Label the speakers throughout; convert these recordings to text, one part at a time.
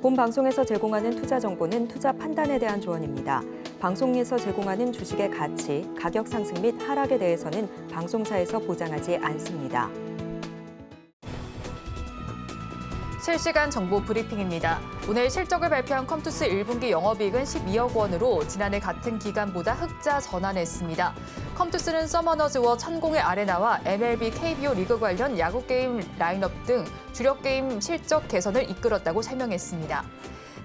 Speaker 1: 본 방송에서 제공하는 투자 정보는 투자 판단에 대한 조언입니다. 방송에서 제공하는 주식의 가치, 가격 상승 및 하락에 대해서는 방송사에서 보장하지 않습니다.
Speaker 2: 실시간 정보 브리핑입니다. 오늘 실적을 발표한 컴투스 1분기 영업이익은 12억 원으로 지난해 같은 기간보다 흑자 전환했습니다. 컴투스는 서머너즈워 천공의 아레나와 MLB KBO 리그 관련 야구 게임 라인업 등 주력 게임 실적 개선을 이끌었다고 설명했습니다.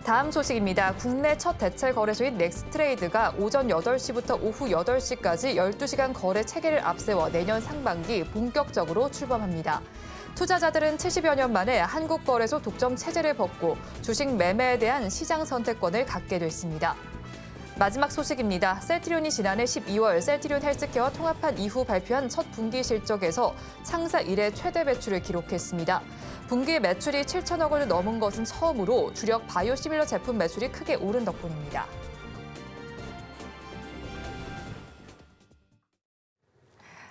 Speaker 2: 다음 소식입니다. 국내 첫 대체 거래소인 넥스트레이드가 오전 8시부터 오후 8시까지 12시간 거래 체계를 앞세워 내년 상반기 본격적으로 출범합니다. 투자자들은 70여 년 만에 한국 거래소 독점 체제를 벗고 주식 매매에 대한 시장 선택권을 갖게 됐습니다. 마지막 소식입니다. 셀트리온이 지난해 12월 셀트리온 헬스케어와 통합한 이후 발표한 첫 분기 실적에서 상사 이래 최대 매출을 기록했습니다. 분기 매출이 7천억 원을 넘은 것은 처음으로 주력 바이오시밀러 제품 매출이 크게 오른 덕분입니다.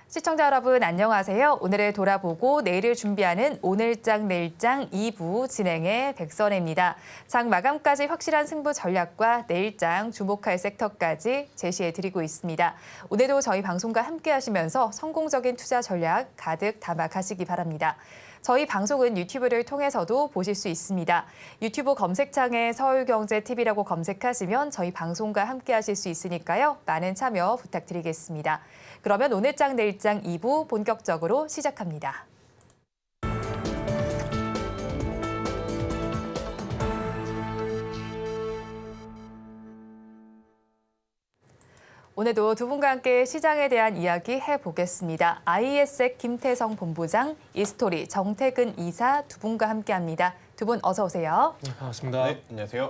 Speaker 2: 시청자 여러분 안녕하세요. 오늘을 돌아보고 내일을 준비하는 오늘장 내일장 2부 진행의 백선혜입니다. 장 마감까지 확실한 승부 전략과 내일장 주목할 섹터까지 제시해드리고 있습니다. 오늘도 저희 방송과 함께 하시면서 성공적인 투자 전략 가득 담아 가시기 바랍니다. 저희 방송은 유튜브를 통해서도 보실 수 있습니다. 유튜브 검색창에 서울경제TV라고 검색하시면 저희 방송과 함께 하실 수 있으니까요. 많은 참여 부탁드리겠습니다. 그러면 오늘장 내일장 2부 본격적으로 시작합니다. 오늘도 두 분과 함께 시장에 대한 이야기 해보겠습니다. IS의 김태성 본부장, 이스토리 정태근 이사 두 분과 함께합니다. 두 분 어서 오세요.
Speaker 3: 네, 반갑습니다.
Speaker 4: 네, 안녕하세요.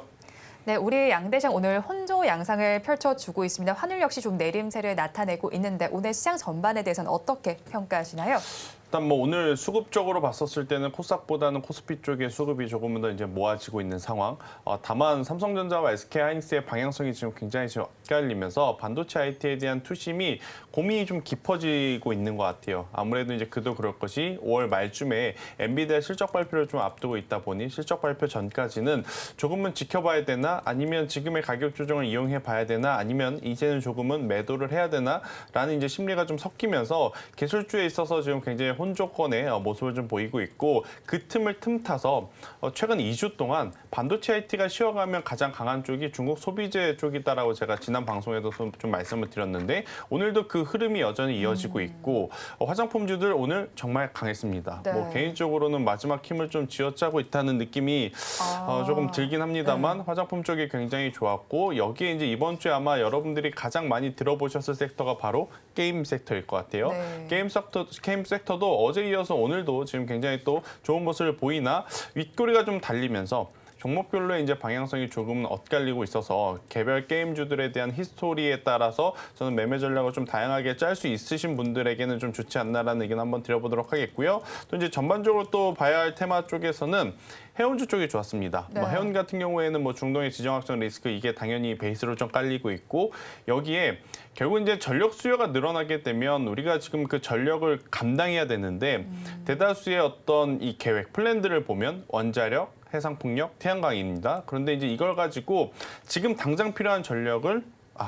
Speaker 2: 네, 우리 양대장 오늘 혼조 양상을 펼쳐주고 있습니다. 환율 역시 좀 내림세를 나타내고 있는데 오늘 시장 전반에 대해서는 어떻게 평가하시나요?
Speaker 4: 일단 뭐 오늘 수급적으로 봤었을 때는 코스닥보다는 코스피 쪽의 수급이 조금 더 이제 모아지고 있는 상황. 다만 삼성전자와 SK하이닉스의 방향성이 지금 굉장히 지금 엇갈리면서 반도체 IT에 대한 투심이 고민이 좀 깊어지고 있는 것 같아요. 아무래도 이제 그도 그럴 것이 5월 말쯤에 엔비디아 실적 발표를 좀 앞두고 있다 보니 실적 발표 전까지는 조금은 지켜봐야 되나 아니면 지금의 가격 조정을 이용해 봐야 되나 아니면 이제는 조금은 매도를 해야 되나라는 이제 심리가 좀 섞이면서 기술주에 있어서 지금 굉장히 혼조권의 모습을 좀 보이고 있고 그 틈을 틈타서 최근 2주 동안 반도체 IT가 쉬어가면 가장 강한 쪽이 중국 소비재 쪽이다라고 제가 지난 방송에도 좀 말씀을 드렸는데 오늘도 그 흐름이 여전히 이어지고 있고 화장품주들 오늘 정말 강했습니다.
Speaker 2: 네.
Speaker 4: 뭐 개인적으로는 마지막 힘을 좀 쥐어짜고 있다는 느낌이 조금 들긴 합니다만 화장품 쪽이 굉장히 좋았고 여기에 이제 이번 주에 아마 여러분들이 가장 많이 들어보셨을 섹터가 바로 게임 섹터일 것 같아요.
Speaker 2: 네.
Speaker 4: 게임 섹터도 어제 이어서 오늘도 지금 굉장히 또 좋은 모습을 보이나 윗꼬리가 좀 달리면서 종목별로 이제 방향성이 조금 엇갈리고 있어서 개별 게임주들에 대한 히스토리에 따라서 저는 매매 전략을 좀 다양하게 짤 수 있으신 분들에게는 좀 좋지 않나라는 의견 한번 드려보도록 하겠고요. 또 이제 전반적으로 또 봐야 할 테마 쪽에서는 해운주 쪽이 좋았습니다.
Speaker 2: 네.
Speaker 4: 해운 같은 경우에는 뭐 중동의 지정학적 리스크 이게 당연히 베이스로 좀 깔리고 있고 여기에 결국 이제 전력 수요가 늘어나게 되면 우리가 지금 그 전력을 감당해야 되는데 대다수의 어떤 이 계획 플랜들을 보면 원자력, 해상풍력, 태양광입니다. 그런데 이제 이걸 가지고 지금 당장 필요한 전력을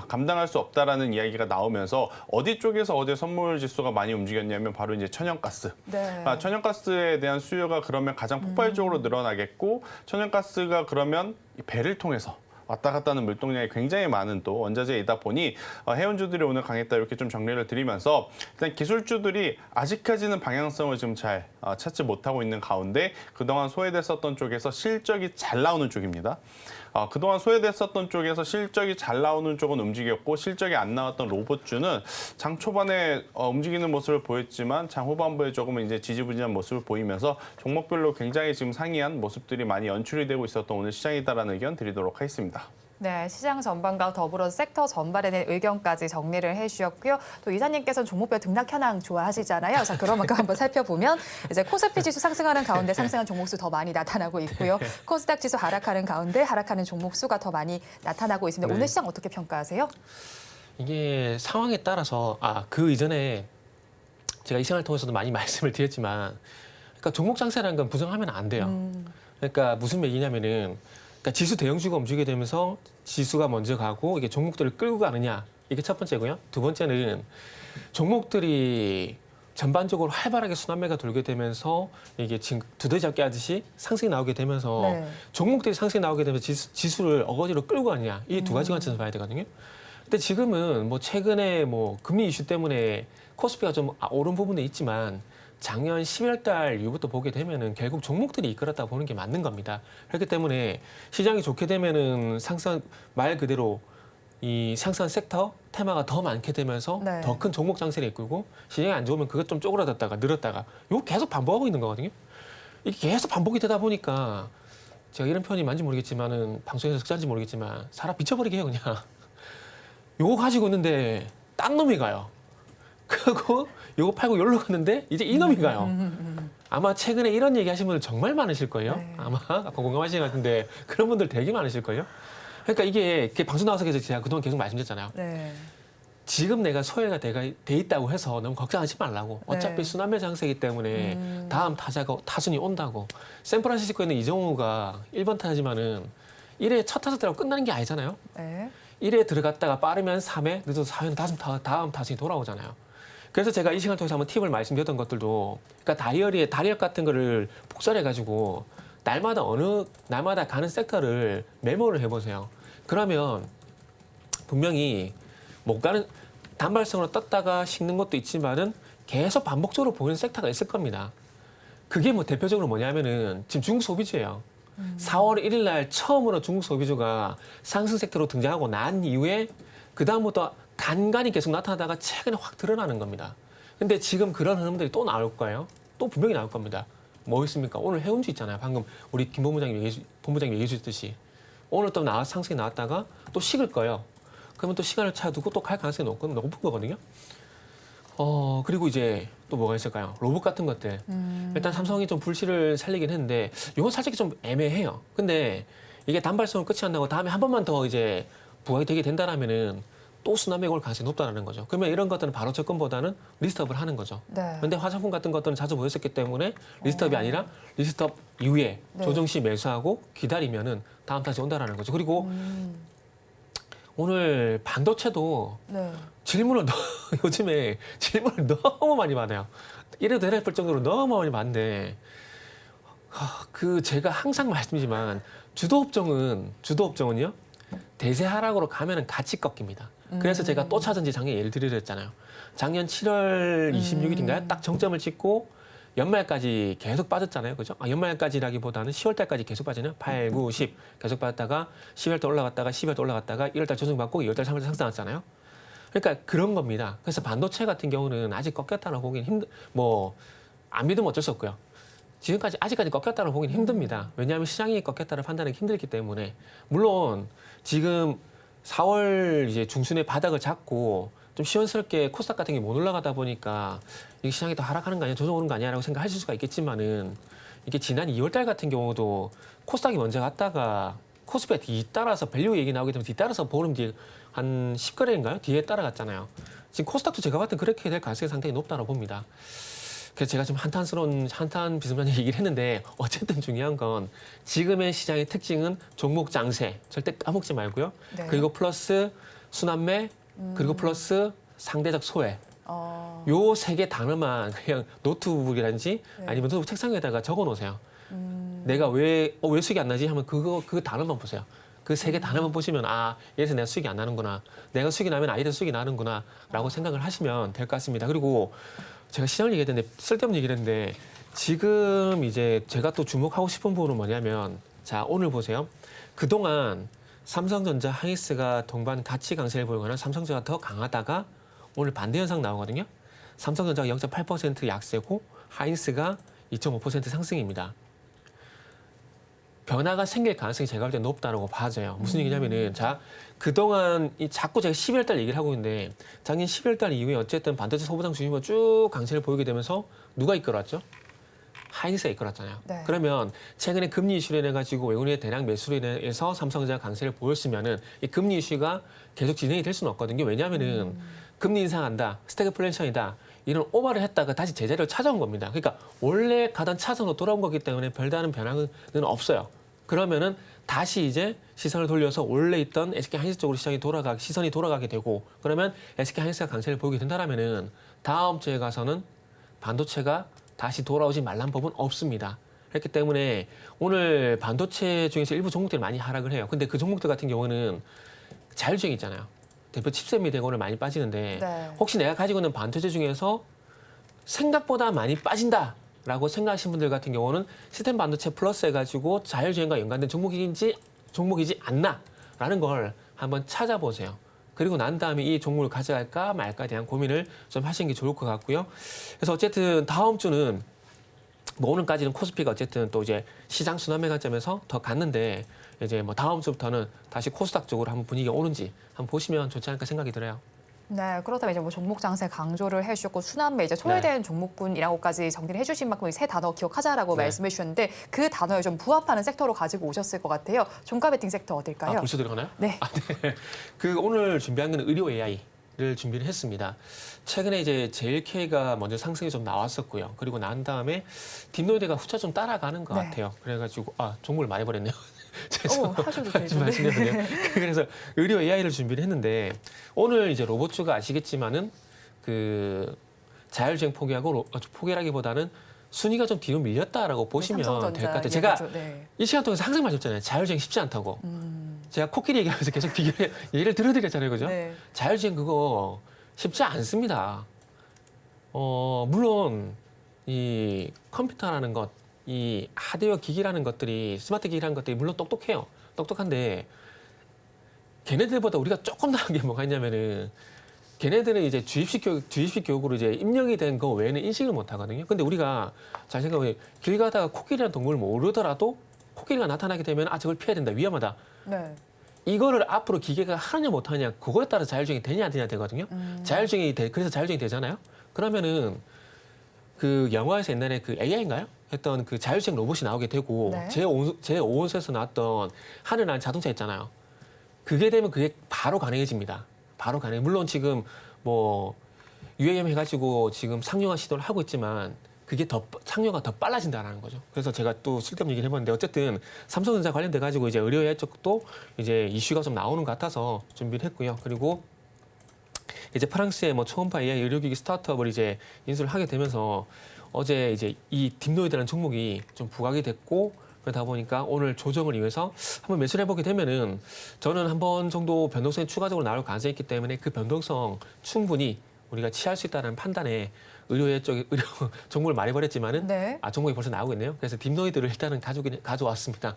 Speaker 4: 감당할 수 없다라는 이야기가 나오면서 어디 쪽에서 어제 선물 지수가 많이 움직였냐면 바로 이제 천연가스.
Speaker 2: 네.
Speaker 4: 천연가스에 대한 수요가 그러면 가장 폭발적으로 늘어나겠고 천연가스가 그러면 배를 통해서 왔다 갔다 하는 물동량이 굉장히 많은 또 원자재이다 보니 해운주들이 오늘 강했다 이렇게 좀 정리를 드리면서 일단 기술주들이 아직까지는 방향성을 지금 잘 찾지 못하고 있는 가운데 그동안 소외됐었던 쪽에서 실적이 잘 나오는 쪽입니다. 그동안 소외됐었던 쪽에서 실적이 잘 나오는 쪽은 움직였고 실적이 안 나왔던 로봇주는 장 초반에 움직이는 모습을 보였지만 장 후반부에 조금 이제 지지부진한 모습을 보이면서 종목별로 굉장히 지금 상이한 모습들이 많이 연출이 되고 있었던 오늘 시장이다라는 의견 드리도록 하겠습니다.
Speaker 2: 네, 시장 전반과 더불어 섹터 전반에 대한 의견까지 정리를 해주셨고요. 또 이사님께서는 종목별 등락 현황 좋아하시잖아요. 자, 그럼 한번 살펴보면 이제 코스피 지수 상승하는 가운데 상승한 종목 수 더 많이 나타나고 있고요. 코스닥 지수 하락하는 가운데 하락하는 종목 수가 더 많이 나타나고 있습니다.
Speaker 3: 네.
Speaker 2: 오늘 시장 어떻게 평가하세요?
Speaker 3: 이게 상황에 따라서 그 이전에 제가 이 시간을 통해서도 많이 말씀을 드렸지만 그러니까 종목 장세라는 건 부정하면 안 돼요. 그러니까 무슨 얘기냐면은 그러니까 지수 대형주가 움직이게 되면서 지수가 먼저 가고 이게 종목들을 끌고 가느냐 이게 첫 번째고요. 두 번째는 종목들이 전반적으로 활발하게 순환매가 돌게 되면서 이게 지금 두더지 잡기 하듯이 상승이 나오게 되면서
Speaker 2: 네.
Speaker 3: 종목들이 상승이 나오게 되면서 지수를 어거지로 끌고 가느냐 이 두 가지 관점에서 봐야 되거든요. 근데 지금은 뭐 최근에 뭐 금리 이슈 때문에 코스피가 좀 오른 부분도 있지만 작년 12월 달 이후부터 보게 되면은 결국 종목들이 이끌었다 보는 게 맞는 겁니다. 그렇기 때문에 시장이 좋게 되면은 상승 말 그대로 이 상승한 섹터 테마가 더 많게 되면서
Speaker 2: 네.
Speaker 3: 더 큰 종목 장세를 이끌고 시장이 안 좋으면 그것 좀 쪼그라들었다가 늘었다가 이거 계속 반복하고 있는 거거든요. 이게 계속 반복이 되다 보니까 제가 이런 표현이 맞는지 모르겠지만은 방송에서 적절한지 모르겠지만 사람 미쳐버리게 해요 그냥. 요거 가지고 있는데 딴 놈이 가요. 그리고 요거 팔고 열로 갔는데 이제 이 놈이 가요. 아마 최근에 이런 얘기 하신 분들 정말 많으실 거예요.
Speaker 2: 네.
Speaker 3: 아마 공감하시는 것 같은데 그런 분들 되게 많으실 거예요. 그러니까 이게 방송 나와서 계속 제가 그동안 계속 말씀드렸잖아요.
Speaker 2: 네.
Speaker 3: 지금 내가 소외가 돼 있다고 해서 너무 걱정하지 말라고. 어차피
Speaker 2: 네.
Speaker 3: 순환매 장세이기 때문에 다음 타순이 온다고. 샌프란시스코에 있는 이정우가 1번 타지만은 1회 첫 타석 때라고 끝나는 게 아니잖아요.
Speaker 2: 네.
Speaker 3: 1회 들어갔다가 빠르면 3회, 늦어서 4회는 다음 타순이 돌아오잖아요. 그래서 제가 이 시간을 통해서 한번 팁을 말씀드렸던 것들도 그러니까 다이어리 같은 거를 복사해가지고 날마다 가는 섹터를 메모를 해보세요. 그러면 분명히 못 가는 단발성으로 떴다가 식는 것도 있지만은 계속 반복적으로 보이는 섹터가 있을 겁니다. 그게 뭐 대표적으로 뭐냐면은 지금 중국 소비주예요. 4월 1일 날 처음으로 중국 소비주가 상승 섹터로 등장하고 난 이후에 그다음부터 간간히 계속 나타나다가 최근에 확 드러나는 겁니다. 근데 지금 그런 흐름들이 또 나올 거예요. 또 분명히 나올 겁니다. 뭐 있습니까? 오늘 해운주 있잖아요. 방금 우리 김 본부장님 얘기해 주셨듯이 오늘 또 상승이 나왔다가 또 식을 거예요. 그러면 또 시간을 차두고 또 갈 가능성이 높은 거거든요. 그리고 이제 또 뭐가 있을까요? 로봇 같은 것들. 일단 삼성이 좀 불씨를 살리긴 했는데 이건 살짝 좀 애매해요. 근데 이게 단발성을 끝이 안 나고 다음에 한 번만 더 이제 부각이 되게 된다라면은 또 순환매가 올 가능성이 높다는 거죠. 그러면 이런 것들은 바로 접근보다는 리스트업을 하는 거죠.
Speaker 2: 네.
Speaker 3: 그런데 화장품 같은 것들은 자주 보였었기 때문에 리스트업이 아니라 리스트업 이후에
Speaker 2: 네.
Speaker 3: 조정 시 매수하고 기다리면은 다음 타시 온다라는 거죠. 그리고 오늘 반도체도
Speaker 2: 네.
Speaker 3: 요즘에 질문을 너무 많이 받아요. 이래도 되나 싶을 정도로 너무 많이 받는데 제가 항상 말씀이지만 주도업종은요 대세 하락으로 가면은 같이 꺾입니다. 그래서 제가 또 차전지 작년 예를 드렸잖아요. 작년 7월 26일인가요? 딱 정점을 찍고 연말까지 계속 빠졌잖아요. 그죠? 연말까지라기보다는 10월 달까지 계속 빠지는 8, 9, 10 계속 빠졌다가 10월 달 올라갔다가 12월 달 올라갔다가 1월 달 조정받고 2월 달 3월 달 상승했잖아요. 그러니까 그런 겁니다. 그래서 반도체 같은 경우는 아직 꺾였다고 보기는 안 믿으면 어쩔 수 없고요. 아직까지 꺾였다고 보기는 힘듭니다. 왜냐하면 시장이 꺾였다를 판단하기 힘들기 때문에. 물론 지금 4월 이제 중순에 바닥을 잡고 좀 시원스럽게 코스닥 같은 게 못 올라가다 보니까 이 시장이 더 하락하는 거 아니야, 조정 오는 거 아니야라고 생각하실 수가 있겠지만은 이게 지난 2월 달 같은 경우도 코스닥이 먼저 갔다가 코스피가 뒤따라서 밸류 얘기 나오게 되면 뒤따라서 보름 뒤에 한 10거래인가요? 뒤에 따라갔잖아요. 지금 코스닥도 제가 봤을 때 그렇게 될 가능성이 상당히 높다고 봅니다. 그래서 제가 좀 한탄 비스무리한 얘기를 했는데 어쨌든 중요한 건 지금의 시장의 특징은 종목 장세 절대 까먹지 말고요.
Speaker 2: 네.
Speaker 3: 그리고 플러스 순환매 그리고 플러스 상대적 소외.
Speaker 2: 어.
Speaker 3: 요 세 개 단어만 그냥 노트북이라든지
Speaker 2: 네.
Speaker 3: 아니면 노트북 책상에다가 적어 놓으세요. 내가 왜 수익이 안 나지 하면 그 단어만 보세요. 그 세 개 단어만 보시면 이래서 내가 수익이 안 나는구나. 내가 수익이 나면 이래서 수익이 나는구나 라고 생각을 하시면 될 것 같습니다. 그리고 제가 시장을 얘기했는데 쓸데없는 얘기를 했는데 지금 이제 제가 또 주목하고 싶은 부분은 뭐냐면 자 오늘 보세요. 그동안 삼성전자, 하이닉스가 동반 가치 강세를 보이거나 삼성전자가 더 강하다가 오늘 반대 현상 나오거든요. 삼성전자가 0.8% 약세고 하이닉스가 2.5% 상승입니다. 변화가 생길 가능성이 제가 볼 때 높다고 봐져요. 무슨 얘기냐면은 자 그동안 자꾸 제가 12월 달 얘기를 하고 있는데 작년 12월 달 이후에 어쨌든 반도체 소부장 중심으로 쭉 강세를 보이게 되면서 누가 이끌었죠? 하이닉스가 이끌었잖아요.
Speaker 2: 네.
Speaker 3: 그러면 최근에 금리 이슈로 인해 가지고 외국인의 대량 매수로 인해서 삼성전자가 강세를 보였으면은 이 금리 이슈가 계속 진행이 될 수는 없거든요. 왜냐하면은 금리 인상한다, 스태그플레이션이다 이런 오버를 했다가 다시 제자리로 찾아온 겁니다. 그러니까 원래 가던 차선으로 돌아온 거기 때문에 별다른 변화는 없어요. 그러면은 다시 이제 시선을 돌려서 원래 있던 SK 하이닉스 쪽으로 시선이 돌아가게 되고 그러면 SK 하이닉스가 강세를 보이게 된다라면은 다음 주에 가서는 반도체가 다시 돌아오지 말란 법은 없습니다. 그렇기 때문에 오늘 반도체 중에서 일부 종목들이 많이 하락을 해요. 근데 그 종목들 같은 경우는 자율주행 있잖아요. 대표 칩셋 및 오늘 많이 빠지는데
Speaker 2: 네.
Speaker 3: 혹시 내가 가지고 있는 반도체 중에서 생각보다 많이 빠진다라고 생각하시는 분들 같은 경우는 시스템 반도체 플러스 해가지고 자율주행과 연관된 종목이지 않나라는 걸 한번 찾아보세요. 그리고 난 다음에 이 종목을 가져갈까 말까에 대한 고민을 좀 하시는 게 좋을 것 같고요. 그래서 어쨌든 다음 주는 뭐 오늘까지는 코스피가 어쨌든 또 이제 시장 순환매 관점에서 더 갔는데 이제 뭐 다음 주부터는 다시 코스닥 쪽으로 한번 분위기가 오는지 한번 보시면 좋지 않을까 생각이 들어요.
Speaker 2: 네, 그렇다면 이제 뭐 종목 장세 강조를 해주셨고 순환매 이제 소외된 종목군이라고까지 정리를 해주신 만큼 이 세 단어 기억하자라고
Speaker 3: 네.
Speaker 2: 말씀해 주셨는데 그 단어에 좀 부합하는 섹터로 가지고 오셨을 것 같아요. 종가 베팅 섹터 어딜까요?
Speaker 3: 아, 벌써 들어가나요?
Speaker 2: 네.
Speaker 3: 네. 그 오늘 준비한 건 의료 AI를 준비를 했습니다. 최근에 이제 JLK가 먼저 상승이 좀 나왔었고요. 그리고 난 다음에 딥노이드가 후차 좀 따라가는 것
Speaker 2: 네.
Speaker 3: 같아요. 그래가지고 종목을 많이 버렸네요.
Speaker 2: 하셔도 되죠.
Speaker 3: 말씀드렸네요. 그래서 의료 AI를 준비를 했는데 오늘 이제 로봇주가 아시겠지만은 그 자율주행 포기라기보다는 순위가 좀 뒤로 밀렸다라고 보시면 될 것 같아요. 제가 이 시간 동안 항상 말했잖아요. 자율주행 쉽지 않다고. 제가 코끼리 얘기하면서 계속 얘기를 들어드렸잖아요, 그죠?
Speaker 2: 네.
Speaker 3: 자율주행 그거 쉽지 않습니다. 물론 이 컴퓨터라는 것, 이 하드웨어 기기라는 것들이 스마트 기기라는 것들이 물론 똑똑해요. 똑똑한데 걔네들보다 우리가 조금 나은 게 뭐가 있냐면은 걔네들은 이제 주입식 교육으로 이제 입력이 된 거 외에는 인식을 못 하거든요. 근데 우리가 잘 생각해 길 가다가 코끼리라는 동물을 모르더라도 코끼리가 나타나게 되면 저걸 피해야 된다, 위험하다.
Speaker 2: 네.
Speaker 3: 이거를 앞으로 기계가 하느냐 못하느냐 그거에 따라 자율주행이 되냐 안 되냐 되거든요. 그래서 자율주행이 되잖아요. 그러면은 그 영화에서 옛날에 그 AI인가요? 했던 그 자율주행 로봇이 나오게 되고
Speaker 2: 네.
Speaker 3: 제5호선에서 나왔던 하늘 나는 자동차 있잖아요. 그게 되면 그게 바로 가능해집니다. 바로 가능해. 물론 지금 뭐 UAM 해가지고 지금 상용화 시도를 하고 있지만 그게 상용화가 더 빨라진다라는 거죠. 그래서 제가 또 쓸데없는 얘기를 해봤는데 어쨌든 삼성전자 관련돼 가지고 이제 의료 AI 쪽도 이제 이슈가 좀 나오는 것 같아서 준비를 했고요. 그리고 이제 프랑스의 뭐 초음파 AI 의료기기 스타트업을 이제 인수를 하게 되면서 어제 이제 이 딥노이드라는 종목이 좀 부각이 됐고 그러다 보니까 오늘 조정을 위해서 한번 매수를 해보게 되면은 저는 한 번 정도 변동성이 추가적으로 나올 가능성이 있기 때문에 그 변동성 충분히 우리가 취할 수 있다는 판단에 의료 종목을 많이 버렸지만은
Speaker 2: 네.
Speaker 3: 종목이 벌써 나오고 있네요. 그래서 딥노이드를 일단은 가져왔습니다.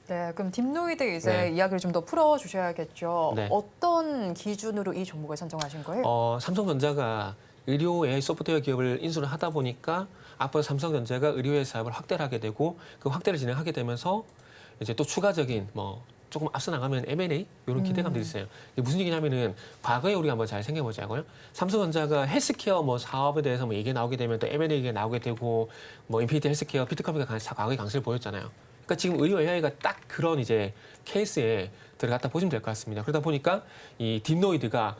Speaker 2: 네, 그럼 딥노이드 이제
Speaker 3: 네.
Speaker 2: 이야기를 좀 더 풀어주셔야겠죠.
Speaker 3: 네.
Speaker 2: 어떤 기준으로 이 종목을 선정하신 거예요?
Speaker 3: 삼성전자가 의료 AI 소프트웨어 기업을 인수를 하다 보니까 앞으로 삼성전자가 의료 AI 사업을 확대를 하게 되고 그 확대를 진행하게 되면서 이제 또 추가적인 뭐 조금 앞서 나가면 M&A 이런 기대감들이 있어요. 이게 무슨 얘기냐면은 과거에 우리가 한번 잘 생각해보자고요. 삼성전자가 헬스케어 뭐 사업에 대해서 뭐 얘기 나오게 되면 또 M&A 얘기가 나오게 되고 뭐 인피니티 헬스케어, 피트컴퓨터가 과거에 강세를 보였잖아요. 그러니까 지금 의료 AI가 딱 그런 이제 케이스에 들어갔다 보시면 될 것 같습니다. 그러다 보니까 이 딥노이드가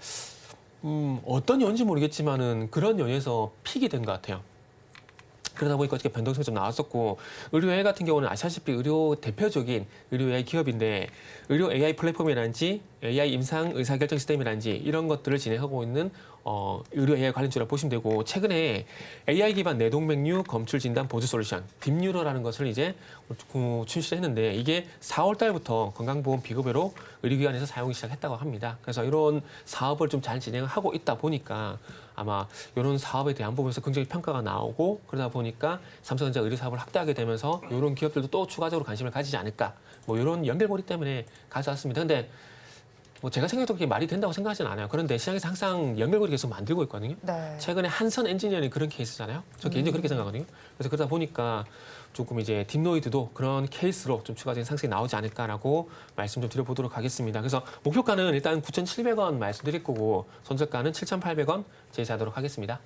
Speaker 3: 어떤 연인지 모르겠지만은 그런 연에서 픽이 된 것 같아요. 그러다 보니까 어떻게 변동성이 좀 나왔었고 의료 AI 같은 경우는 아시다시피 대표적인 의료 AI 기업인데 의료 AI 플랫폼이라든지 AI 임상 의사결정 시스템이라든지 이런 것들을 진행하고 있는 의료 AI 관련주라고 보시면 되고 최근에 AI 기반 뇌동맥류 검출 진단 보조 솔루션 딥뉴로라는 것을 이제 출시했는데 이게 4월 달부터 건강보험 비급여로 의료기관에서 사용이 시작했다고 합니다. 그래서 이런 사업을 좀 잘 진행을 하고 있다 보니까 아마 이런 사업에 대한 부분에서 긍정적 평가가 나오고 그러다 보니까 삼성전자 의료 사업을 확대하게 되면서 이런 기업들도 또 추가적으로 관심을 가지지 않을까 뭐 이런 연결고리 때문에 가져왔습니다. 근데 뭐 제가 생각해도 그게 말이 된다고 생각하지는 않아요. 그런데 시장에서 항상 연결고리 계속 만들고 있거든요.
Speaker 2: 네.
Speaker 3: 최근에 한선 엔지니어링 그런 케이스잖아요. 저 개인적으로 그렇게 생각하거든요. 그래서 그러다 보니까 조금 이제 딥노이드도 그런 케이스로 좀 추가적인 상승이 나오지 않을까라고 말씀 좀 드려보도록 하겠습니다. 그래서 목표가는 일단 9,700원 말씀드릴 거고 손절가는 7,800원 제시하도록 하겠습니다.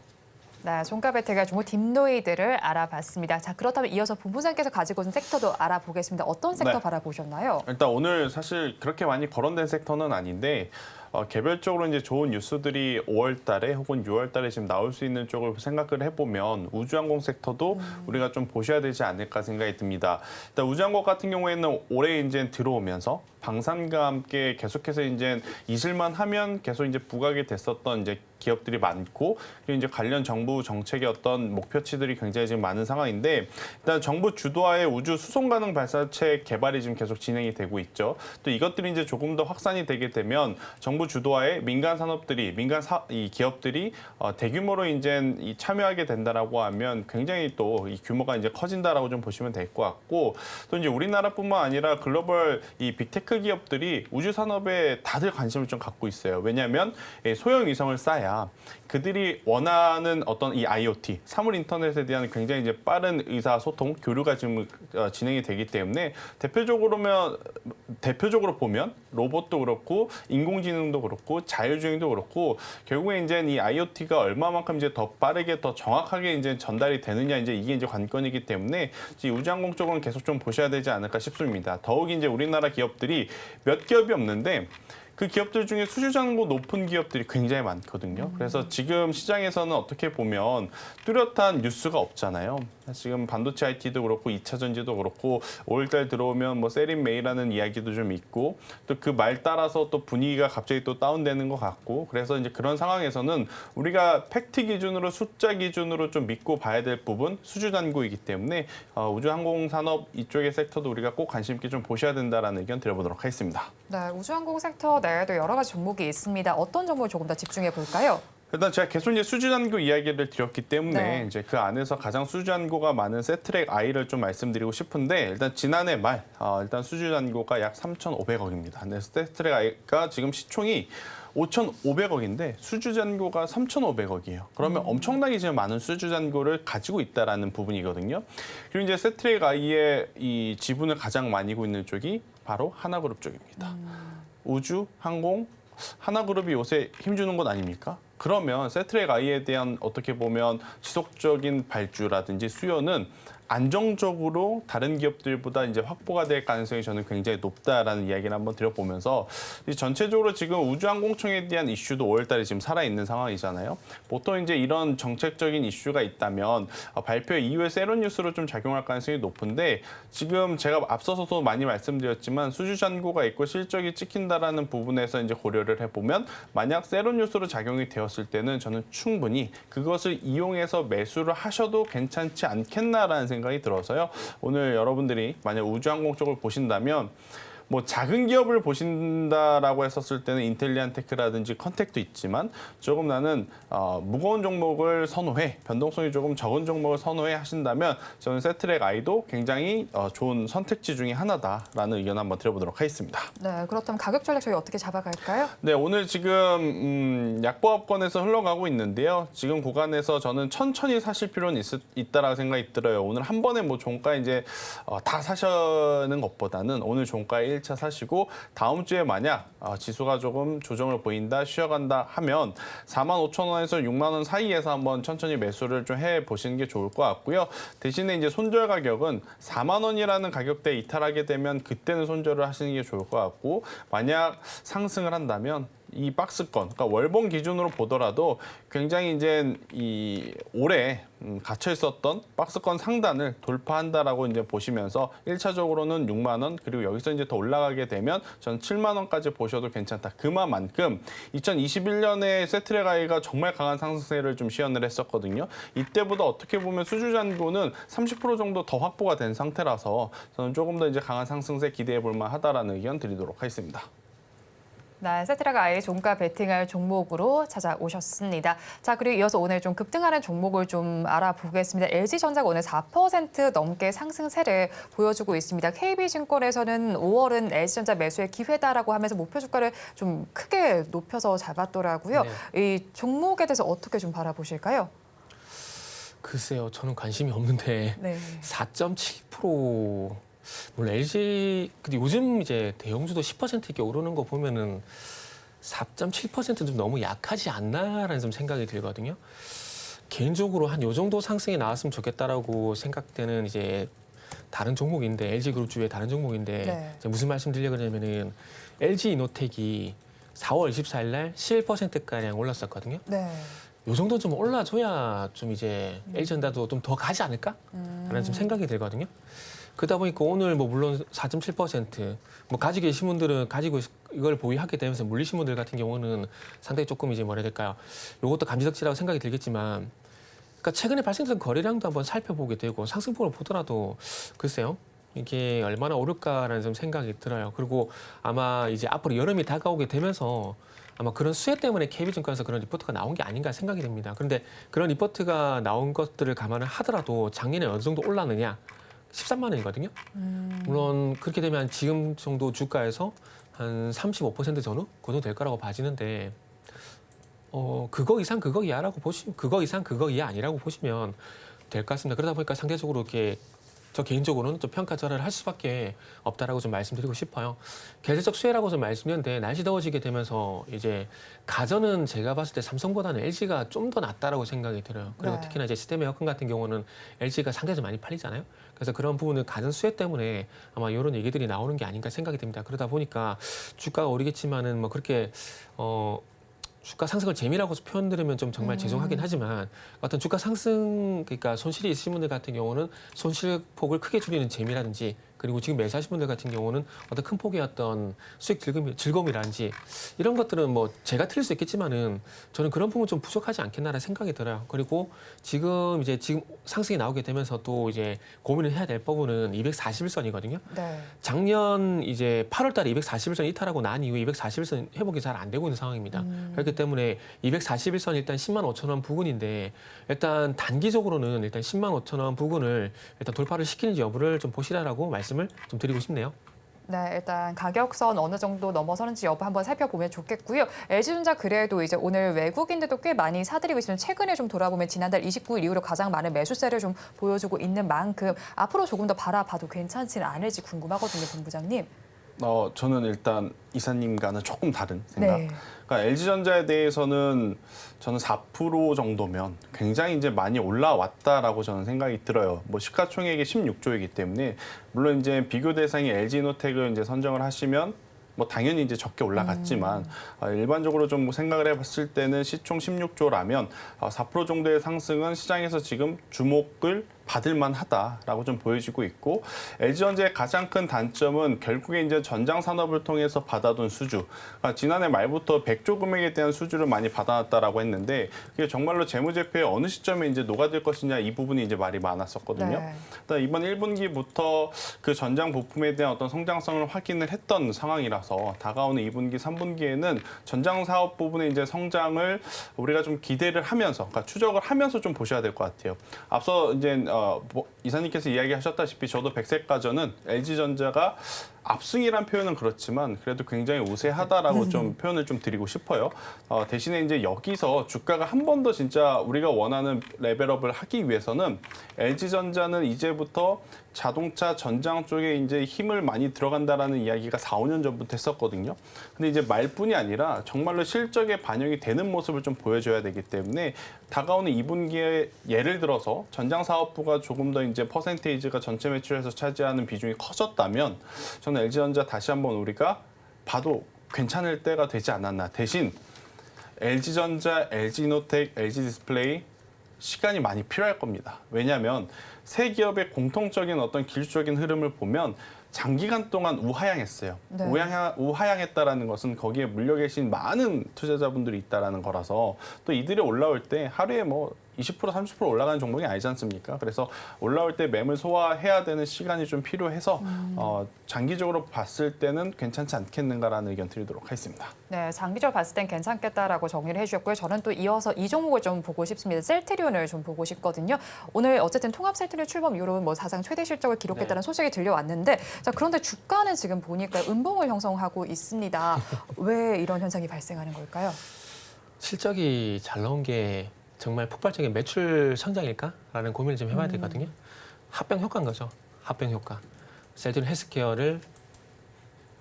Speaker 2: 네, 종가 베팅의 종목 딥노이드를 알아봤습니다. 자, 그렇다면 이어서 본부장께서 가지고 오신 섹터도 알아보겠습니다. 어떤 섹터
Speaker 4: 네.
Speaker 2: 바라보셨나요?
Speaker 4: 일단 오늘 사실 그렇게 많이 거론된 섹터는 아닌데 개별적으로 이제 좋은 뉴스들이 5월달에 혹은 6월달에 지금 나올 수 있는 쪽을 생각을 해보면 우주항공 섹터도 우리가 좀 보셔야 되지 않을까 생각이 듭니다. 일단 우주항공 같은 경우에는 올해 이제 들어오면서 방산과 함께 계속해서 이제 잊을만 하면 계속 이제 부각이 됐었던 이제 기업들이 많고 그리고 이제 관련 정부 정책의 어떤 목표치들이 굉장히 지금 많은 상황인데 일단 정부 주도하에 우주 수송 가능 발사체 개발이 지금 계속 진행이 되고 있죠. 또 이것들이 이제 조금 더 확산이 되게 되면 정부 주도하에 민간 산업들이 이 기업들이 대규모로 이제 참여하게 된다라고 하면 굉장히 또 이 규모가 이제 커진다라고 좀 보시면 될 것 같고 또 이제 우리나라뿐만 아니라 글로벌 이 빅테크 기업들이 우주 산업에 다들 관심을 좀 갖고 있어요. 왜냐하면 소형 위성을 쏴야 그들이 원하는 어떤 이 IoT, 사물 인터넷에 대한 굉장히 이제 빠른 의사소통, 교류가 지금 진행이 되기 때문에 대표적으로 보면 로봇도 그렇고 인공지능도 그렇고 자율주행도 그렇고 결국에 이제 이 IoT가 얼마만큼 이제 더 빠르게 더 정확하게 이제 전달이 되느냐 이제 이게 이제 관건이기 때문에 이 우주항공 쪽은 계속 좀 보셔야 되지 않을까 싶습니다. 더욱이 이제 우리나라 기업들이 몇 기업이 없는데 그 기업들 중에 수주잔고 높은 기업들이 굉장히 많거든요. 그래서 지금 시장에서는 어떻게 보면 뚜렷한 뉴스가 없잖아요. 지금 반도체 IT도 그렇고 2차 전지도 그렇고 5월달 들어오면 뭐 세린 메이라는 이야기도 좀 있고 또 그 말 따라서 또 분위기가 갑자기 또 다운되는 것 같고 그래서 이제 그런 상황에서는 우리가 팩트 기준으로 숫자 기준으로 좀 믿고 봐야 될 부분 수주잔고이기 때문에 우주항공 산업 이쪽의 섹터도 우리가 꼭 관심 있게 좀 보셔야 된다라는 의견 드려보도록 하겠습니다.
Speaker 2: 네, 우주항공 섹터 내에도 여러 가지 종목이 있습니다. 어떤 종목을 조금 더 집중해 볼까요?
Speaker 4: 일단 제가 계속 이제 수주잔고 이야기를 드렸기 때문에
Speaker 2: 네.
Speaker 4: 이제 그 안에서 가장 수주잔고가 많은 세트랙 I를 좀 말씀드리고 싶은데 일단 지난해 말 일단 수주잔고가 약 3,500억입니다. 근데 세트랙 I가 지금 시총이 5,500억인데 수주잔고가 3,500억이에요. 그러면 엄청나게 지금 많은 수주잔고를 가지고 있다라는 부분이거든요. 그리고 이제 세트랙 I의 이 지분을 가장 많이 고 있는 쪽이 바로 하나그룹 쪽입니다. 우주, 항공, 하나그룹이 요새 힘주는 것 아닙니까? 그러면 세트랙 I에 대한 어떻게 보면 지속적인 발주라든지 수요는 안정적으로 다른 기업들보다 이제 확보가 될 가능성이 저는 굉장히 높다라는 이야기를 한번 드려보면서 전체적으로 지금 우주항공청에 대한 이슈도 5월달에 지금 살아있는 상황이잖아요. 보통 이제 이런 정책적인 이슈가 있다면 발표 이후에 세론 뉴스로 좀 작용할 가능성이 높은데 지금 제가 앞서서도 많이 말씀드렸지만 수주잔고가 있고 실적이 찍힌다라는 부분에서 이제 고려를 해보면 만약 세론 뉴스로 작용이 되었을 때는 저는 충분히 그것을 이용해서 매수를 하셔도 괜찮지 않겠나라는 생각이 들어서요. 오늘 여러분들이 만약 우주항공 쪽을 보신다면 뭐 작은 기업을 보신다라고 했었을 때는 인텔리안테크라든지 컨택도 있지만 조금 나는 무거운 종목을 선호해, 변동성이 조금 적은 종목을 선호해 하신다면 저는 세트랙 I도 굉장히 좋은 선택지 중에 하나다라는 의견 한번 드려보도록 하겠습니다.
Speaker 2: 네, 그렇다면 가격 전략 저희 어떻게 잡아갈까요?
Speaker 4: 네, 오늘 지금 약보합권에서 흘러가고 있는데요. 지금 구간에서 저는 천천히 사실 필요는 있다라고 생각이 들어요. 오늘 한 번에 뭐 종가 이제 다 사시는 것보다는 오늘 종가 1차 사시고 다음 주에 만약 지수가 조금 조정을 보인다, 쉬어간다 하면 45,000원에서 6만 원 사이에서 한번 천천히 매수를 좀 해보시는 게 좋을 것 같고요. 대신에 이제 손절 가격은 4만 원이라는 가격대에 이탈하게 되면 그때는 손절을 하시는 게 좋을 것 같고 만약 상승을 한다면 이 박스권, 그러니까 월봉 기준으로 보더라도 굉장히 이제 이 올해 갇혀 있었던 박스권 상단을 돌파한다라고 이제 보시면서 1차적으로는 6만 원 그리고 여기서 이제 더 올라가게 되면 전 7만 원까지 보셔도 괜찮다. 그만큼 2021년에 세트랙 I가 정말 강한 상승세를 좀 시연을 했었거든요. 이때보다 어떻게 보면 수주잔고는 30% 정도 더 확보가 된 상태라서 저는 조금 더 이제 강한 상승세 기대해 볼 만하다라는 의견 드리도록 하겠습니다.
Speaker 2: 네, 세트랙 I 종가 베팅할 종목으로 찾아오셨습니다. 자, 그리고 이어서 오늘 좀 급등하는 종목을 좀 알아보겠습니다. LG전자가 오늘 4% 넘게 상승세를 보여주고 있습니다. KB증권에서는 5월은 LG전자 매수의 기회다라고 하면서 목표 주가를 좀 크게 높여서 잡았더라고요.
Speaker 3: 네.
Speaker 2: 이 종목에 대해서 어떻게 좀 바라보실까요?
Speaker 3: 글쎄요, 저는 관심이 없는데
Speaker 2: 네.
Speaker 3: 4.7%. 물론 LG 근데 요즘 이제 대형주도 10% 이렇게 오르는 거 보면은 4.7%는 좀 너무 약하지 않나라는 좀 생각이 들거든요. 개인적으로 한 요 정도 상승이 나왔으면 좋겠다라고 생각되는 이제 다른 종목인데 LG 그룹 주의 다른 종목인데
Speaker 2: 네.
Speaker 3: 이제 무슨 말씀 드리려고 그러냐면은 LG 이노텍이 4월 24일 날 11%가량 올랐었거든요.
Speaker 2: 네.
Speaker 3: 요 정도 좀 올라줘야 좀 이제 LG전자도 좀 더 가지 않을까? 라는 좀 생각이 들거든요. 그러다 보니까 오늘 뭐 물론 4.7%, 뭐 가지고 계신 분들은 가지고 이걸 보유하게 되면서 물리신 분들 같은 경우는 상당히 조금 이제 뭐라 해야 될까요? 요것도 감지덕지라고 생각이 들겠지만, 그러니까 최근에 발생된 거래량도 한번 살펴보게 되고 상승폭을 보더라도 글쎄요. 이게 얼마나 오를까라는 좀 생각이 들어요. 그리고 아마 이제 앞으로 여름이 다가오게 되면서 아마 그런 수혜 때문에 KB증권에서 그런 리포트가 나온 게 아닌가 생각이 됩니다. 그런데 그런 리포트가 나온 것들을 감안을 하더라도 작년에 어느 정도 올랐느냐? 13만 원이거든요. 물론 그렇게 되면 지금 정도 주가에서 한 35% 전후? 그 정도 될 거라고 봐지는데 그거 이상 그거 이하라고 그거 이상 그거 이하 아니라고 보시면 될 것 같습니다. 그러다 보니까 상대적으로 이렇게 저 개인적으로는 좀 평가 전환을 할 수밖에 없다라고 좀 말씀드리고 싶어요. 계절적 수혜라고 좀 말씀드렸는데 날씨 더워지게 되면서 이제 가전은 제가 봤을 때 삼성보다는 LG가 좀 더 낫다라고 생각이 들어요. 그리고
Speaker 2: 네.
Speaker 3: 특히나 이제 시스템 에어컨 같은 경우는 LG가 상대적으로 많이 팔리잖아요. 그래서 그런 부분은 가전 수혜 때문에 아마 이런 얘기들이 나오는 게 아닌가 생각이 됩니다. 그러다 보니까 주가가 오르겠지만은 뭐 그렇게 주가 상승을 재미라고 표현 드리면 좀 정말 죄송하긴 하지만 어떤 주가 상승 그러니까 손실이 있으신 분들 같은 경우는 손실 폭을 크게 줄이는 재미라든지 그리고 지금 매수하신 분들 같은 경우는 어떤 큰 폭의 어떤 수익 즐거움이라든지 이런 것들은 뭐 제가 틀릴 수 있겠지만은 저는 그런 부분 좀 부족하지 않겠나라는 생각이 들어요. 그리고 지금 상승이 나오게 되면서 또 이제 고민을 해야 될 부분은 241선이거든요.
Speaker 2: 네.
Speaker 3: 작년 이제 8월 달에 241선 이탈하고 난 이후에 241선 회복이 잘 안 되고 있는 상황입니다. 그렇기 때문에 241선 일단 10만 5천 원 부근인데 일단 단기적으로는 일단 10만 5천 원 부근을 일단 돌파를 시키는지 여부를 좀 보시라라고 말씀을 좀 드리고 싶네요.
Speaker 2: 네, 일단 가격선 어느 정도 넘어서는지 여부 한번 살펴보면 좋겠고요. LG전자 그래도 이제 오늘 외국인들도 꽤 많이 사들이고 있으면 최근에 좀 돌아보면 지난달 29일 이후로 가장 많은 매수세를 좀 보여주고 있는 만큼 앞으로 조금 더 바라봐도 괜찮지는 않을지 궁금하거든요, 본부장님.
Speaker 4: 저는 일단 이사님과는 조금 다른 생각.
Speaker 2: 네.
Speaker 4: 그러니까 LG전자에 대해서는 저는 4% 정도면 굉장히 이제 많이 올라왔다라고 저는 생각이 들어요. 뭐 시가총액이 16조이기 때문에 물론 이제 비교 대상이 LG노텍을 이제 선정을 하시면 뭐 당연히 이제 적게 올라갔지만 일반적으로 좀 생각을 해봤을 때는 시총 16조라면 4% 정도의 상승은 시장에서 지금 주목을 받을 만하다라고 좀 보여지고 있고 LG전자의 가장 큰 단점은 결국에 이제 전장 산업을 통해서 받아둔 수주. 지난해 말부터 100조 금액에 대한 수주를 많이 받아놨다라고 했는데 그게 정말로 재무제표에 어느 시점에 이제 녹아들 것이냐 이 부분이 이제 말이 많았었거든요.
Speaker 2: 네.
Speaker 4: 일단 이번 1분기부터 그 전장 부품에 대한 어떤 성장성을 확인을 했던 상황이라서 다가오는 2분기, 3분기에는 전장 사업 부분의 이제 성장을 우리가 좀 기대를 하면서, 그러니까 추적을 하면서 좀 보셔야 될 것 같아요. 앞서 이제 이사님께서 이야기하셨다시피 저도 백색가전은 LG전자가 압승이란 표현은 그렇지만 그래도 굉장히 우세하다라고 좀 표현을 좀 드리고 싶어요. 대신에 이제 여기서 주가가 한 번 더 진짜 우리가 원하는 레벨업을 하기 위해서는 LG전자는 이제부터 자동차 전장 쪽에 이제 힘을 많이 들어간다라는 이야기가 4, 5년 전부터 했었거든요. 근데 이제 말뿐이 아니라 정말로 실적에 반영이 되는 모습을 좀 보여줘야 되기 때문에 다가오는 2분기에 예를 들어서 전장 사업부가 조금 더 이제 퍼센테이지가 전체 매출에서 차지하는 비중이 커졌다면 저는 LG전자 다시 한번 우리가 봐도 괜찮을 때가 되지 않았나. 대신 LG전자, LG노텍, LG디스플레이 시간이 많이 필요할 겁니다. 왜냐하면 세 기업의 공통적인 어떤 기술적인 흐름을 보면 장기간 동안 우하향했어요.
Speaker 2: 네.
Speaker 4: 우하향했다라는 것은 거기에 물려 계신 많은 투자자분들이 있다라는 거라서 또 이들이 올라올 때 하루에 뭐 20%, 30% 올라가는 종목이 아니지 않습니까? 그래서 올라올 때 매물 소화해야 되는 시간이 좀 필요해서 장기적으로 봤을 때는 괜찮지 않겠는가라는 의견 드리도록 하겠습니다.
Speaker 2: 네, 장기적으로 봤을 땐 괜찮겠다라고 정리를 해주셨고요. 저는 또 이어서 이 종목을 좀 보고 싶습니다. 셀트리온을 좀 보고 싶거든요. 오늘 어쨌든 통합 셀트리온 출범 이후로 뭐 사상 최대 실적을 기록했다는 소식이 들려왔는데, 자 그런데 주가는 지금 보니까 음봉을 형성하고 있습니다. 왜 이런 현상이 발생하는 걸까요?
Speaker 3: 실적이 잘 나온 게 정말 폭발적인 매출 성장일까라는 고민을 좀 해봐야 되거든요. 합병 효과인 거죠. 합병 효과. 셀트리온 헬스케어를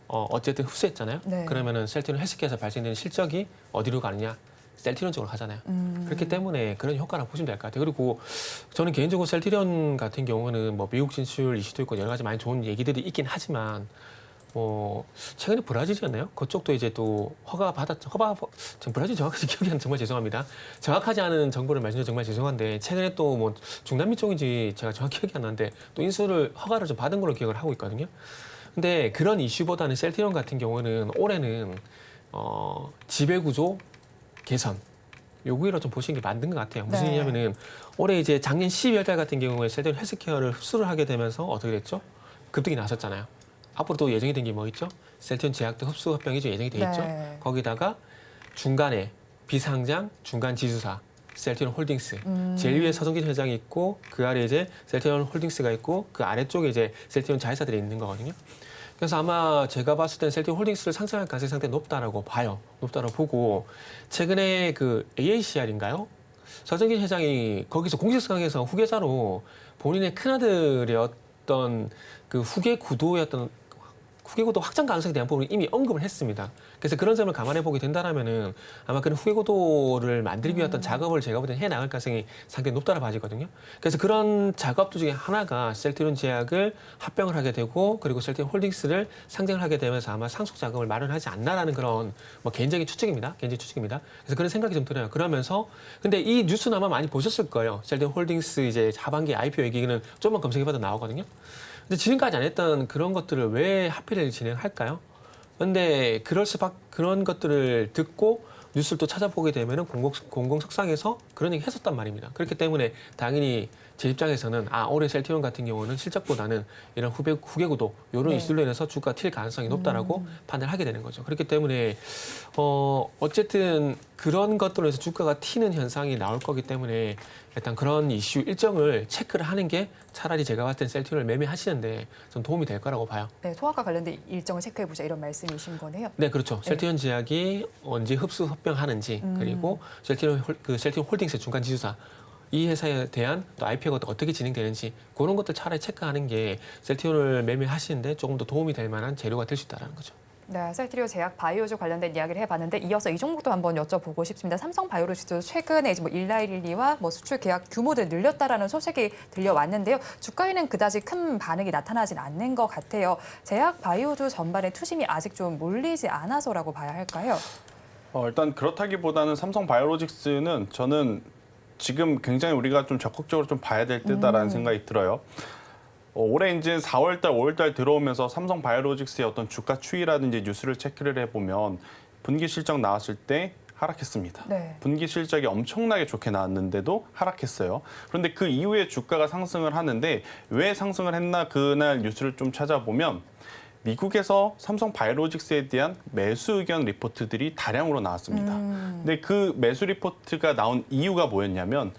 Speaker 3: 어쨌든 흡수했잖아요.
Speaker 2: 네.
Speaker 3: 그러면은 셀트리온 헬스케어에서 발생되는 실적이 어디로 가느냐? 셀트리온 쪽으로 가잖아요. 그렇기 때문에 그런 효과라고 보시면 될 것 같아요. 그리고 저는 개인적으로 셀트리온 같은 경우는 뭐 미국 진출 이슈도 있고 여러 가지 많이 좋은 얘기들이 있긴 하지만 최근에 브라질이었나요? 그쪽도 이제 또 지금 브라질 정확하게 기억이 안 정말 죄송합니다. 정확하지 않은 정보를 말씀드려 정말 죄송한데 최근에 또 뭐 중남미 쪽인지 제가 정확히 기억이 안 나는데 또 허가를 좀 받은 걸로 기억을 하고 있거든요. 근데 그런 이슈보다는 셀티리온 같은 경우는 올해는 지배구조 개선 요구로 좀 보시는 게 맞는 것 같아요. 무슨
Speaker 2: 네.
Speaker 3: 얘기냐면은 올해 이제 작년 12월 달 같은 경우에 셀티리온 헬스케어를 흡수를 하게 되면서 어떻게 됐죠? 급등이 나섰잖아요. 앞으로 또 예정이 된 게 뭐 있죠? 셀티리온 제약도 흡수 합병이 좀 예정이 돼 있죠.
Speaker 2: 네.
Speaker 3: 거기다가 중간에 비상장 중간 지주사 셀티리온 홀딩스 제일 위에 서성진 회장이 있고 그 아래 이제 셀티리온 홀딩스가 있고 그 아래쪽에 이제 셀티리온 자회사들이 있는 거거든요. 그래서 아마 제가 봤을 때는 셀티리온 홀딩스를 상장할 가능성이 상당히 높다라고 봐요. 높다라고 보고 최근에 그 AACR인가요? 서정진 회장이 거기서 공식성에서 후계자로 본인의 큰아들의 어떤 그 후계 구도 확장 가능성에 대한 부분을 이미 언급을 했습니다. 그래서 그런 점을 감안해 보게 된다라면은 아마 그런 후계 구도를 만들기 위한 어떤 작업을 제가 볼 때는 해 나갈 가능성이 상당히 높다라 봐지거든요. 그래서 그런 작업들 중에 하나가 셀티리온 제약을 합병을 하게 되고 그리고 셀티리온 홀딩스를 상장을 하게 되면서 아마 상속 자금을 마련하지 않나라는 그런 뭐 개인적인 추측입니다. 그래서 그런 생각이 좀 들어요. 그러면서 근데 이 뉴스는 아마 많이 보셨을 거예요. 셀티리온 홀딩스 이제 하반기 IPO 얘기는 좀만 검색해봐도 나오거든요. 근데 지금까지 안 했던 그런 것들을 왜 하필 진행할까요? 근데 그런 것들을 듣고 뉴스를 또 찾아보게 되면은 공공석상에서 그런 얘기 했었단 말입니다. 그렇기 때문에 당연히 제 입장에서는 올해 셀티리온 같은 경우는 실적보다는 이런 후계 구도 이런
Speaker 2: 네.
Speaker 3: 이슈로 인해서 주가 튈 가능성이 높다라고 판단을 하게 되는 거죠. 그렇기 때문에 어쨌든 그런 것들로 해서 주가가 튀는 현상이 나올 거기 때문에 일단 그런 이슈 일정을 체크를 하는 게 차라리 제가 봤을 땐 셀티리온을 매매하시는데 좀 도움이 될 거라고 봐요.
Speaker 2: 네, 소화과 관련된 일정을 체크해보자 이런 말씀이신 거네요.
Speaker 3: 네, 그렇죠. 셀티리온 제약이 언제 흡수 합병하는지 그리고 셀티리온 홀딩스 중간 지주사 이 회사에 대한 또 IPO가 어떻게 진행되는지 그런 것들 차라리 체크하는 게 셀티리온을 매매하시는데 조금 더 도움이 될 만한 재료가 될 수 있다는 거죠.
Speaker 2: 네, 셀트리온 제약 바이오주 관련된 이야기를 해봤는데 이어서 이 종목도 한번 여쭤보고 싶습니다. 삼성 바이오로직스도 최근에 이제 뭐 일라일리와 뭐 수출 계약 규모들 늘렸다라는 소식이 들려왔는데요. 주가에는 그다지 큰 반응이 나타나진 않는 것 같아요. 제약 바이오주 전반에 투심이 아직 좀 몰리지 않아서라고 봐야 할까요?
Speaker 4: 일단 그렇다기보다는 삼성 바이오로직스는 저는 지금 굉장히 우리가 좀 적극적으로 좀 봐야 될 때다라는 생각이 들어요. 올해 이제 4월 달, 5월 달 들어오면서 삼성 바이오로직스의 어떤 주가 추이라든지 뉴스를 체크를 해보면 분기 실적 나왔을 때 하락했습니다.
Speaker 2: 네.
Speaker 4: 분기 실적이 엄청나게 좋게 나왔는데도 하락했어요. 그런데 그 이후에 주가가 상승을 하는데 왜 상승을 했나 그날 뉴스를 좀 찾아보면 미국에서 삼성 바이오로직스에 대한 매수 의견 리포트들이 다량으로 나왔습니다. 근데 그 매수 리포트가 나온 이유가 뭐였냐면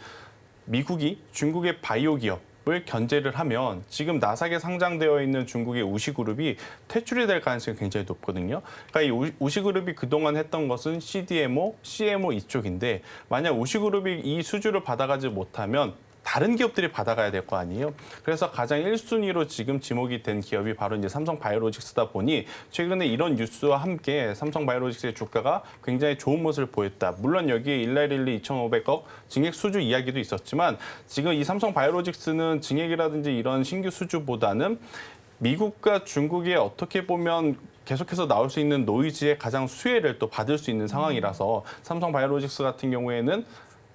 Speaker 4: 미국이 중국의 바이오 기업을 견제를 하면 지금 나삭에 상장되어 있는 중국의 우시그룹이 퇴출이 될 가능성이 굉장히 높거든요. 그러니까 이 우시그룹이 그동안 했던 것은 CDMO, CMO 이쪽인데 만약 우시그룹이 이 수주를 받아가지 못하면 다른 기업들이 받아가야 될 거 아니에요. 그래서 가장 1순위로 지금 지목이 된 기업이 바로 이제 삼성 바이오로직스다 보니 최근에 이런 뉴스와 함께 삼성 바이오로직스의 주가가 굉장히 좋은 모습을 보였다. 물론 여기에 일라일리 2,500억 증액 수주 이야기도 있었지만 지금 이 삼성 바이오로직스는 증액이라든지 이런 신규 수주보다는 미국과 중국의 어떻게 보면 계속해서 나올 수 있는 노이즈의 가장 수혜를 또 받을 수 있는 상황이라서 삼성 바이오로직스 같은 경우에는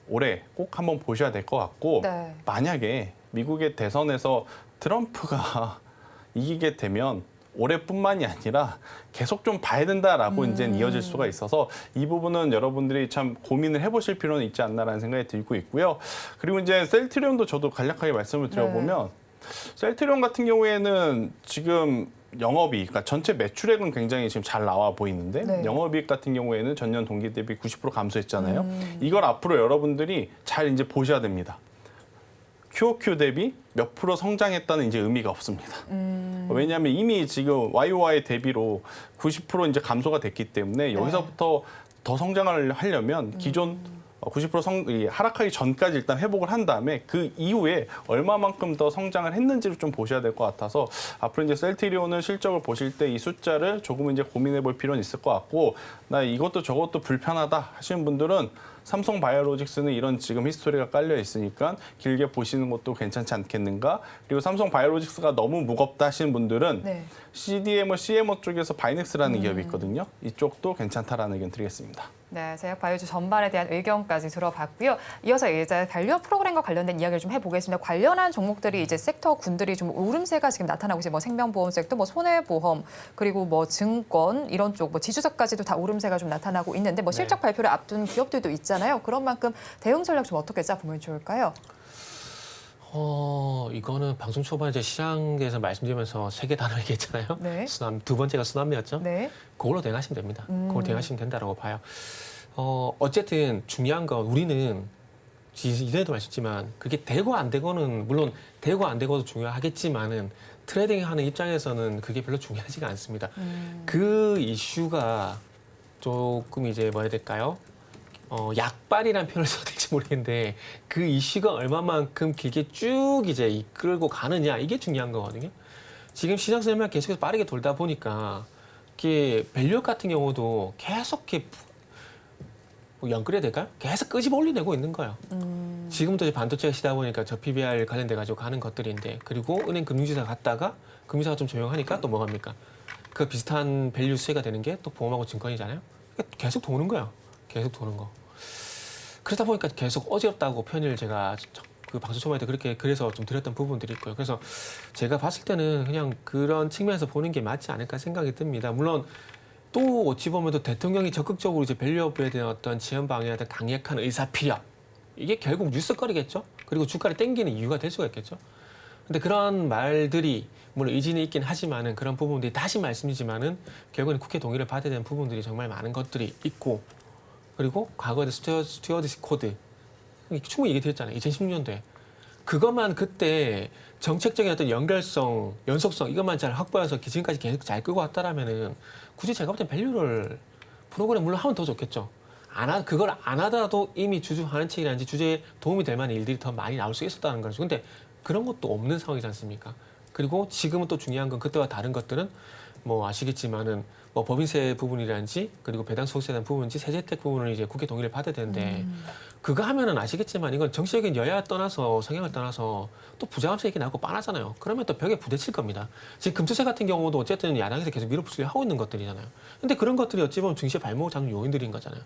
Speaker 4: 올해 꼭 한번 보셔야 될 것 같고
Speaker 2: 네.
Speaker 4: 만약에 미국의 대선에서 트럼프가 이기게 되면 올해뿐만이 아니라 계속 좀 봐야 된다라고 이제 이어질 수가 있어서 이 부분은 여러분들이 참 고민을 해보실 필요는 있지 않나라는 생각이 들고 있고요. 그리고 이제 셀트리온도 저도 간략하게 말씀을 드려보면 셀트리온 같은 경우에는 지금 영업이익, 그러니까 전체 매출액은 굉장히 지금 잘 나와 보이는데
Speaker 2: 네.
Speaker 4: 영업이익 같은 경우에는 전년 동기 대비 90% 감소했잖아요. 이걸 앞으로 여러분들이 잘 이제 보셔야 됩니다. QOQ 대비 몇 프로 성장했다는 이제 의미가 없습니다. 왜냐하면 이미 지금 YOY 대비로 90% 이제 감소가 됐기 때문에 여기서부터 더 성장을 하려면 기존 90% 하락하기 전까지 일단 회복을 한 다음에 그 이후에 얼마만큼 더 성장을 했는지를 좀 보셔야 될 것 같아서 앞으로 이제 셀트리온은 실적을 보실 때 이 숫자를 조금 이제 고민해 볼 필요는 있을 것 같고 나 이것도 저것도 불편하다 하시는 분들은 삼성 바이오로직스는 이런 지금 히스토리가 깔려 있으니까 길게 보시는 것도 괜찮지 않겠는가? 그리고 삼성 바이오로직스가 너무 무겁다 하시는 분들은
Speaker 2: 네.
Speaker 4: CDMO, CMO 쪽에서 바이넥스라는 기업이 있거든요. 이쪽도 괜찮다라는 의견 드리겠습니다.
Speaker 2: 네, 제약 바이오주 전반에 대한 의견까지 들어봤고요. 이어서 이제 밸류 프로그램과 관련된 이야기를 좀 해보겠습니다. 관련한 종목들이 이제 섹터 군들이 좀 오름세가 지금 나타나고 있어요. 뭐 생명보험 섹터, 뭐 손해보험, 그리고 뭐 증권 이런 쪽, 뭐 지주사까지도 다 오름세가 좀 나타나고 있는데 뭐 실적 발표를 앞둔 기업들도 있잖아요. 그런 만큼 대응 전략 좀 어떻게 짜보면 좋을까요?
Speaker 3: 이거는 방송 초반에 제 시장에서 말씀드리면서 세 개 단어 얘기했잖아요.
Speaker 2: 네.
Speaker 3: 두 번째가 쓰나미였죠.
Speaker 2: 네.
Speaker 3: 그걸로 대응하시면 됩니다. 그걸로 대응하시면 된다고 봐요. 어쨌든 중요한 건 우리는 이전에도 말씀했지만 그게 되고 안 되고는 물론 되고 안 되고도 중요하겠지만은 트레이딩하는 입장에서는 그게 별로 중요하지가 않습니다. 그 이슈가 조금 이제 뭐 해야 될까요? 약발이라는 표현을 써도 될지 모르겠는데 그 이슈가 얼마만큼 길게 쭉 이제 이끌고 가느냐 이게 중요한 거거든요. 지금 시장 설명 계속해서 빠르게 돌다 보니까 이게 밸류 같은 경우도 계속 이렇게 뭐 연끌해야 될까요? 계속 끄집어 올려내고 있는 거예요. 지금도 이제 반도체가 시다 보니까 저 PBR 관련돼 가지고 가는 것들인데 그리고 은행 금융지사 갔다가 금융지사가 좀 조용하니까 또 뭐합니까? 그 비슷한 밸류 수혜가 되는 게 또 보험하고 증권이잖아요. 계속 도는 거예요. 계속 도는 거. 그러다 보니까 계속 어지럽다고 편의를 제가 그 방송 초반에 그래서 좀 드렸던 부분들이 있고요. 그래서 제가 봤을 때는 그냥 그런 측면에서 보는 게 맞지 않을까 생각이 듭니다. 물론 또 어찌 보면 또 대통령이 적극적으로 이제 밸류업에 대한 어떤 지원 방향에 대한 강력한 의사 필요 이게 결국 뉴스거리겠죠. 그리고 주가를 땡기는 이유가 될 수가 있겠죠. 근데 그런 말들이 물론 의지는 있긴 하지만은 그런 부분들이 다시 말씀이지만은 결국에는 국회 동의를 받아야 되는 부분들이 정말 많은 것들이 있고 그리고 과거에 스튜어디스 코드 충분히 얘기 드렸잖아요. 2016년도에 그것만 그때 정책적인 어떤 연결성, 연속성 이것만 잘 확보해서 지금까지 계속 잘 끌고 왔다라면은 굳이 제가 볼 땐 밸류를 프로그램 물론 하면 더 좋겠죠. 그걸 안 하더라도 이미 주주하는 책이라든지 주제에 도움이 될 만한 일들이 더 많이 나올 수 있었다는 거죠. 근데 그런 것도 없는 상황이지 않습니까? 그리고 지금은 또 중요한 건 그때와 다른 것들은 뭐 아시겠지만은 뭐 법인세 부분이라든지 그리고 배당 소득세에 대한 부분인지 세제혜택 부분을 이제 국회 동의를 받아야 되는데 그거 하면은 아시겠지만 이건 정치적인 여야 떠나서 성향을 떠나서 또 부자감세 얘기 나오고 뻔하잖아요. 그러면 또 벽에 부딪힐 겁니다. 지금 금투세 같은 경우도 어쨌든 야당에서 계속 밀어붙이려 하고 있는 것들이잖아요. 근데 그런 것들이 어찌 보면 증시의 발목을 잡는 요인들인 거잖아요.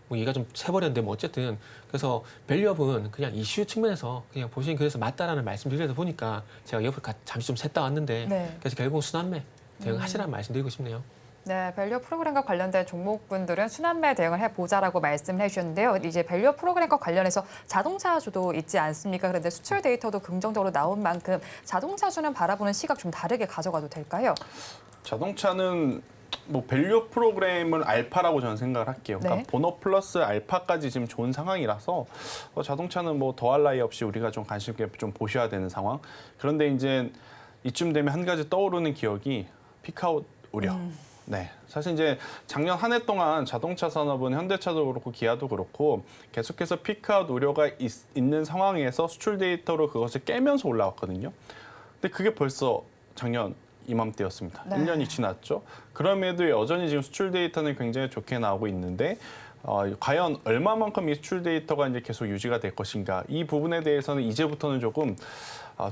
Speaker 3: 뭐 얘가 좀 세버렸는데 뭐 어쨌든 그래서 밸류업은 그냥 이슈 측면에서 그냥 보시는 그래서 맞다라는 말씀드리다 보니까 제가 옆을 잠시 좀 샜다 왔는데
Speaker 2: 네.
Speaker 3: 그래서 결국은 순환매 대응하시라는 말씀드리고 싶네요.
Speaker 2: 네, 밸류 프로그램과 관련된 종목군들은 순환매 대응을 해보자라고 말씀을 해주셨는데요. 이제 밸류 프로그램과 관련해서 자동차주도 있지 않습니까? 그런데 수출 데이터도 긍정적으로 나온 만큼 자동차주는 바라보는 시각 좀 다르게 가져가도 될까요?
Speaker 4: 자동차는 뭐 밸류 프로그램을 알파라고 저는 생각을 할게요. 그러니까
Speaker 2: 네.
Speaker 4: 보너 플러스 알파까지 지금 좋은 상황이라서 자동차는 뭐 더할 나위 없이 우리가 좀 관심 있게 좀 보셔야 되는 상황. 그런데 이제 이쯤 되면 한 가지 떠오르는 기억이 피크아웃 우려. 네, 사실 이제 작년 한 해 동안 자동차 산업은 현대차도 그렇고 기아도 그렇고 계속해서 피크아웃 우려가 있는 상황에서 수출 데이터로 그것을 깨면서 올라왔거든요. 근데 그게 벌써 작년 이맘때였습니다.
Speaker 2: 네.
Speaker 4: 1년이 지났죠. 그럼에도 여전히 지금 수출 데이터는 굉장히 좋게 나오고 있는데 과연 얼마만큼 이 수출 데이터가 이제 계속 유지가 될 것인가 이 부분에 대해서는 이제부터는 조금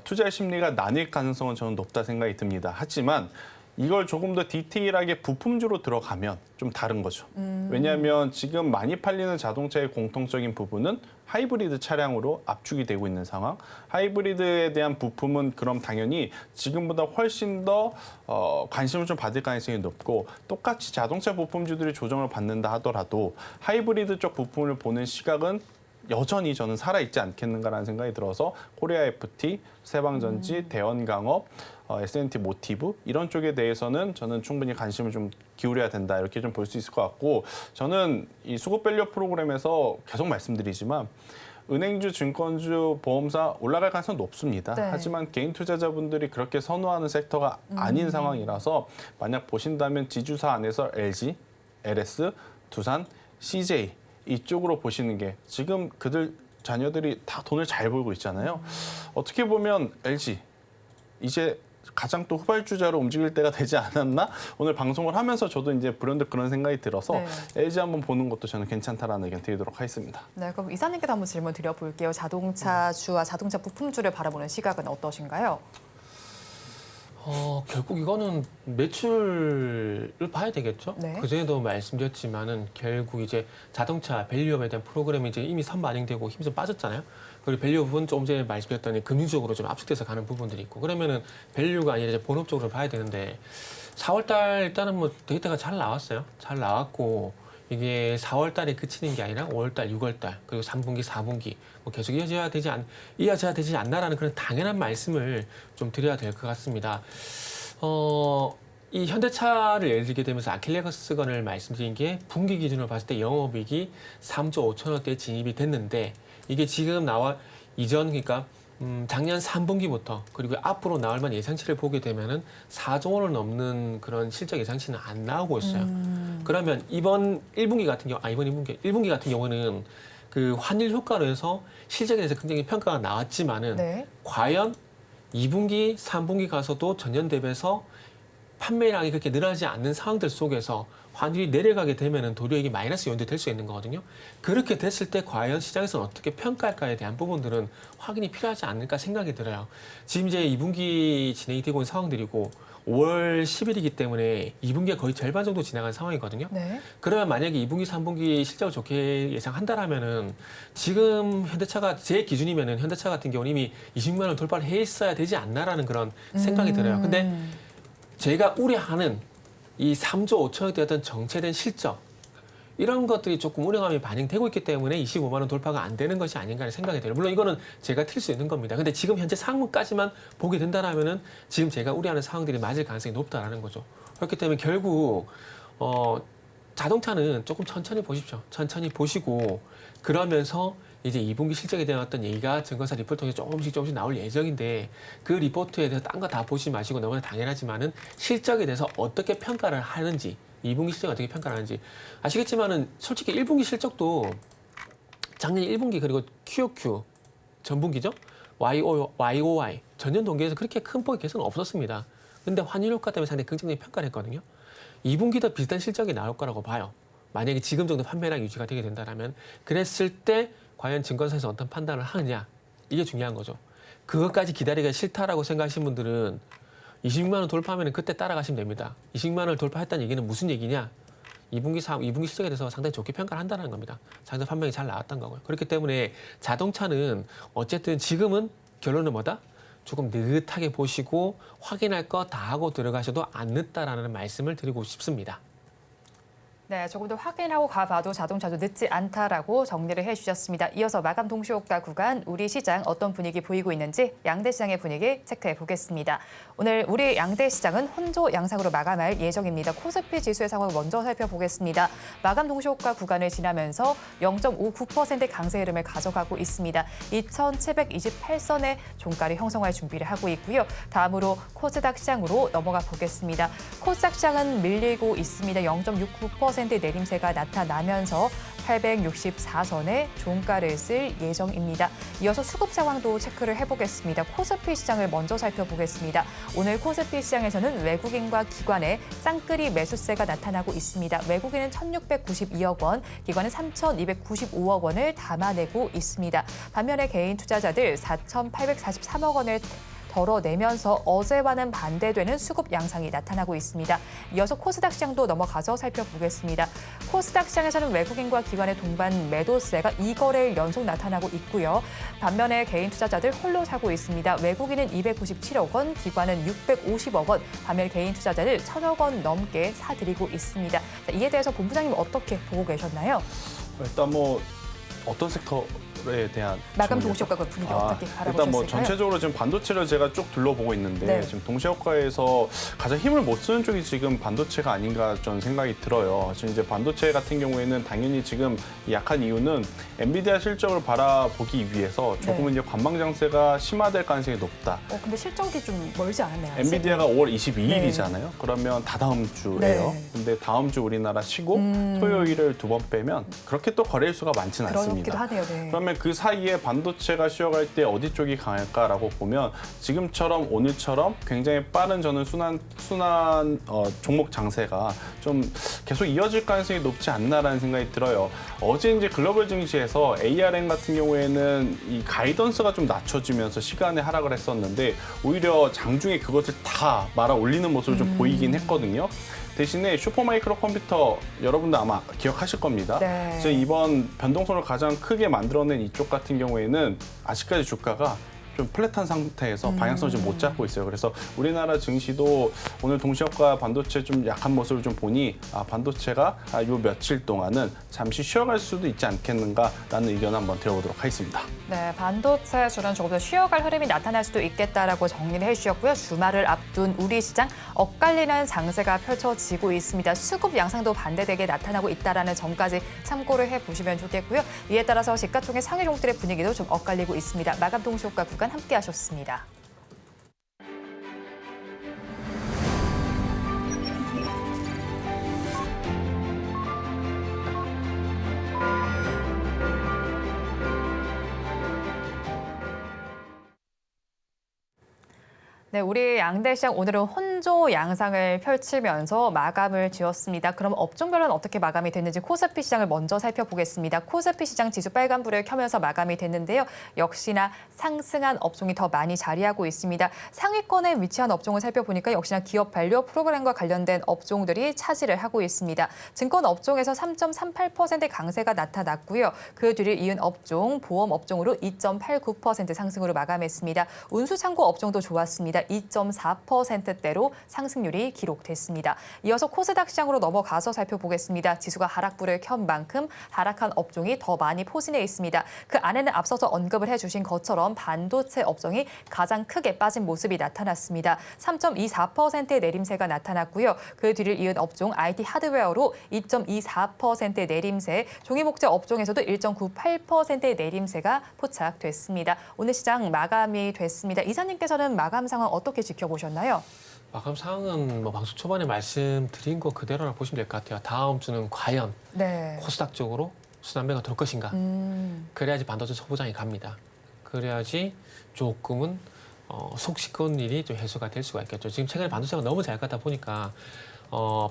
Speaker 4: 투자의 심리가 나뉠 가능성은 저는 높다 생각이 듭니다. 하지만 이걸 조금 더 디테일하게 부품주로 들어가면 좀 다른 거죠. 왜냐하면 지금 많이 팔리는 자동차의 공통적인 부분은 하이브리드 차량으로 압축이 되고 있는 상황. 하이브리드에 대한 부품은 그럼 당연히 지금보다 훨씬 더 관심을 좀 받을 가능성이 높고 똑같이 자동차 부품주들이 조정을 받는다 하더라도 하이브리드 쪽 부품을 보는 시각은 여전히 저는 살아있지 않겠는가라는 생각이 들어서 코리아 FT, 세방전지, 대원강업, S&T 모티브 이런 쪽에 대해서는 저는 충분히 관심을 좀 기울여야 된다 이렇게 좀 볼 수 있을 것 같고 저는 이 수급 밸류 프로그램에서 계속 말씀드리지만 은행주, 증권주, 보험사 올라갈 가능성은 높습니다.
Speaker 2: 네.
Speaker 4: 하지만 개인 투자자분들이 그렇게 선호하는 섹터가 아닌 상황이라서 만약 보신다면 지주사 안에서 LG, LS, 두산, CJ 이쪽으로 보시는 게 지금 그들 자녀들이 다 돈을 잘 벌고 있잖아요. 어떻게 보면 LG 이제 가장 또 후발주자로 움직일 때가 되지 않았나? 오늘 방송을 하면서 저도 이제 불현듯 그런 생각이 들어서
Speaker 2: 네.
Speaker 4: LG 한번 보는 것도 저는 괜찮다라는 의견 드리도록 하겠습니다.
Speaker 2: 네, 그럼 이사님께도 한번 질문 드려볼게요. 자동차주와 자동차 부품주를 바라보는 시각은 어떠신가요?
Speaker 3: 결국 이거는 매출을 봐야 되겠죠.
Speaker 2: 네.
Speaker 3: 그전에도 말씀드렸지만은 결국 이제 자동차 밸류업에 대한 프로그램이 이제 이미 선반영되고 힘이 좀 빠졌잖아요. 그리고 밸류업은 조금 전에 말씀드렸더니 금융적으로 좀 압축돼서 가는 부분들이 있고 그러면은 밸류가 아니라 이제 본업적으로 봐야 되는데 4월달 일단은 뭐 데이터가 잘 나왔어요. 잘 나왔고 이게 4월달에 그치는 게 아니라 5월달, 6월달 그리고 3분기, 4분기 뭐 계속 이어져야 되지 않나라는 그런 당연한 말씀을 좀 드려야 될 것 같습니다. 이 현대차를 예를 들게 되면서 아킬레스건을 말씀드린 게 분기 기준으로 봤을 때 영업이익이 3조 5천억대에 진입이 됐는데 이게 지금 이전 그러니까 작년 3분기부터 그리고 앞으로 나올 만한 예상치를 보게 되면은 4조 원을 넘는 그런 실적 예상치는 안 나오고 있어요. 그러면 이번 1분기 같은 경우, 1분기 같은 경우는 그 환율 효과로 해서 실적에 대해서 굉장히 평가가 나왔지만은
Speaker 2: 네.
Speaker 3: 과연 2분기, 3분기 가서도 전년 대비해서 판매량이 그렇게 늘어나지 않는 상황들 속에서 환율이 내려가게 되면은 도리어 이게 마이너스 요인도 될 수 있는 거거든요. 그렇게 됐을 때 과연 시장에서는 어떻게 평가할까에 대한 부분들은 확인이 필요하지 않을까 생각이 들어요. 지금 이제 2분기 진행이 되고 있는 상황들이고 5월 10일이기 때문에 2분기가 거의 절반 정도 지나간 상황이거든요.
Speaker 2: 네.
Speaker 3: 그러면 만약에 2분기, 3분기 실적을 좋게 예상한다라면은 지금 현대차가 제 기준이면은 현대차 같은 경우는 이미 20만 원 돌파를 했어야 되지 않나라는 그런 생각이 들어요. 근데 제가 우려하는 이 3조 5천억대 어떤 정체된 실적 이런 것들이 조금 우려감이 반영되고 있기 때문에 25만 원 돌파가 안 되는 것이 아닌가 하는 생각이 들어요. 물론 이거는 제가 틀 수 있는 겁니다. 근데 지금 현재 상황까지만 보게 된다라면은 지금 제가 우려하는 상황들이 맞을 가능성이 높다라는 거죠. 그렇기 때문에 결국 자동차는 조금 천천히 보십시오. 천천히 보시고 그러면서 이제 2분기 실적에 대한 어떤 얘기가 증권사 리포트 통해서 조금씩 나올 예정인데 그 리포트에 대해서 딴 거 다 보지 마시고 너무나 당연하지만은 실적에 대해서 어떻게 평가를 하는지 2분기 실적을 어떻게 평가를 하는지 아시겠지만은 솔직히 1분기 실적도 작년 1분기 그리고 QOQ 전분기죠? YOY 전년 동기에서 그렇게 큰 폭의 개선은 없었습니다. 근데 환율 효과 때문에 상당히 긍정적인 평가를 했거든요. 2분기도 비슷한 실적이 나올 거라고 봐요. 만약에 지금 정도 판매량 유지가 되게 된다면 그랬을 때 과연 증권사에서 어떤 판단을 하느냐 이게 중요한 거죠. 그것까지 기다리기가 싫다라고 생각하시는 분들은 20만 원 돌파하면 그때 따라가시면 됩니다. 20만 원을 돌파했다는 얘기는 무슨 얘기냐? 2분기 실적에 대해서 상당히 좋게 평가를 한다는 겁니다. 상당 판매량이 잘 나왔던 거고요. 그렇기 때문에 자동차는 어쨌든 지금은 결론은 뭐다? 조금 느긋하게 보시고 확인할 거 다 하고 들어가셔도 안 늦다라는 말씀을 드리고 싶습니다.
Speaker 2: 네, 조금 더 확인하고 가봐도 자동차도 늦지 않다라고 정리를 해주셨습니다. 이어서 마감 동시효과 구간 우리 시장 어떤 분위기 보이고 있는지 양대 시장의 분위기 체크해 보겠습니다. 오늘 우리 양대 시장은 혼조 양상으로 마감할 예정입니다. 코스피 지수의 상황을 먼저 살펴보겠습니다. 마감 동시효과 구간을 지나면서 0.59%의 강세 흐름을 가져가고 있습니다. 2,728선의 종가를 형성할 준비를 하고 있고요. 다음으로 코스닥 시장으로 넘어가 보겠습니다. 코스닥 시장은 밀리고 있습니다. 0.69%의 내림세가 나타나면서 864선의 종가를 쓸 예정입니다. 이어서 수급 상황도 체크를 해보겠습니다. 코스피 시장을 먼저 살펴보겠습니다. 오늘 코스피 시장에서는 외국인과 기관의 쌍끌이 매수세가 나타나고 있습니다. 외국인은 1,692억 원, 기관은 3,295억 원을 담아내고 있습니다. 반면에 개인 투자자들 4,843억 원을 덜어내면서 어제와는 반대되는 수급 양상이 나타나고 있습니다. 이어서 코스닥 시장도 넘어가서 살펴보겠습니다. 코스닥 시장에서는 외국인과 기관의 동반 매도세가 2거래일 연속 나타나고 있고요. 반면에 개인 투자자들 홀로 사고 있습니다. 외국인은 297억 원, 기관은 650억 원, 반면 개인 투자자들 1,000억 원 넘게 사들이고 있습니다. 자, 이에 대해서 본부장님 어떻게 보고 계셨나요?
Speaker 4: 일단 뭐 어떤 섹터에 대한
Speaker 2: 마감
Speaker 4: 질문이죠?
Speaker 2: 동시효과 그 분위기 어떻게 바라보셨을까요?
Speaker 4: 일단 뭐 전체적으로 지금 반도체를 제가 쭉 둘러보고 있는데
Speaker 2: 네.
Speaker 4: 지금 동시효과에서 가장 힘을 못 쓰는 쪽이 지금 반도체가 아닌가 저는 생각이 들어요. 지금 이제 반도체 같은 경우에는 당연히 지금 약한 이유는 엔비디아 실적을 바라보기 위해서 조금은
Speaker 2: 네.
Speaker 4: 이제 관망 장세가 심화될 가능성이 높다.
Speaker 2: 근데 실적이 좀 멀지 않았네요. 아직.
Speaker 4: 엔비디아가 5월 22일이잖아요. 그러면 다다음 주예요.
Speaker 2: 네.
Speaker 4: 근데 다음 주 우리나라 쉬고 토요일을 2번 빼면 그렇게 또 거래일 수가 많지는
Speaker 2: 그렇기도
Speaker 4: 않습니다.
Speaker 2: 하네요. 네.
Speaker 4: 그러면 그러면 그 사이에 반도체가 쉬어갈 때 어디 쪽이 강할까라고 보면 지금처럼 오늘처럼 굉장히 빠른 저는 순환 종목 장세가 좀 계속 이어질 가능성이 높지 않나라는 생각이 들어요. 어제 이제 글로벌 증시에서 ARM 같은 경우에는 이 가이던스가 좀 낮춰지면서 시간에 하락을 했었는데 오히려 장중에 그것을 다 말아 올리는 모습을 좀 보이긴 했거든요. 대신에 슈퍼마이크로 컴퓨터 여러분들 아마 기억하실 겁니다.
Speaker 2: 네.
Speaker 4: 그래서 이번 변동성을 가장 크게 만들어낸 이쪽 같은 경우에는 아직까지 주가가 좀 플랫한 상태에서 방향성을 좀 못 잡고 있어요. 그래서 우리나라 증시도 오늘 동시업과 반도체 좀 약한 모습을 좀 보니 반도체가 요 며칠 동안은 잠시 쉬어갈 수도 있지 않겠는가라는 의견을 한번 드려보도록 하겠습니다.
Speaker 2: 네, 반도체 주는 조금 더 쉬어갈 흐름이 나타날 수도 있겠다라고 정리를 해주셨고요. 주말을 앞둔 우리 시장 엇갈리는 장세가 펼쳐지고 있습니다. 수급 양상도 반대되게 나타나고 있다라는 점까지 참고를 해보시면 좋겠고요. 이에 따라서 시가총액 상위 종들의 분위기도 좀 엇갈리고 있습니다. 마감 동시효과 구간 함께하셨습니다. 네, 우리 양대 시장 오늘은 혼조 양상을 펼치면서 마감을 지었습니다. 그럼 업종별로는 어떻게 마감이 됐는지 코스피 시장을 먼저 살펴보겠습니다. 코스피 시장 지수 빨간불을 켜면서 마감이 됐는데요. 역시나 상승한 업종이 더 많이 자리하고 있습니다. 상위권에 위치한 업종을 살펴보니까 역시나 기업 반려 프로그램과 관련된 업종들이 차지를 하고 있습니다. 증권 업종에서 3.38%의 강세가 나타났고요. 그 뒤를 이은 업종, 보험 업종으로 2.89% 상승으로 마감했습니다. 운수창고 업종도 좋았습니다. 2.4%대로 상승률이 기록됐습니다. 이어서 코스닥 시장으로 넘어가서 살펴보겠습니다. 지수가 하락불을 켠 만큼 하락한 업종이 더 많이 포진해 있습니다. 그 안에는 앞서서 언급을 해주신 것처럼 반도체 업종이 가장 크게 빠진 모습이 나타났습니다. 3.24%의 내림세가 나타났고요. 그 뒤를 이은 업종 IT 하드웨어로 2.24%의 내림세, 종이목재 업종에서도 1.98%의 내림세가 포착됐습니다. 오늘 시장 마감이 됐습니다. 이사님께서는 마감 상황 어떻게 지켜보셨나요?
Speaker 3: 마감 상황은 뭐 방송 초반에 말씀드린 거 그대로라 보시면 될 것 같아요. 다음 주는 과연
Speaker 2: 네.
Speaker 3: 코스닥 쪽으로 순환매가 돌 것인가. 그래야지 반도체 소부장이 갑니다. 그래야지 조금은 속 씻은 일이 좀 해소가 될 수가 있겠죠. 지금 최근에 반도체가 너무 잘 가다 보니까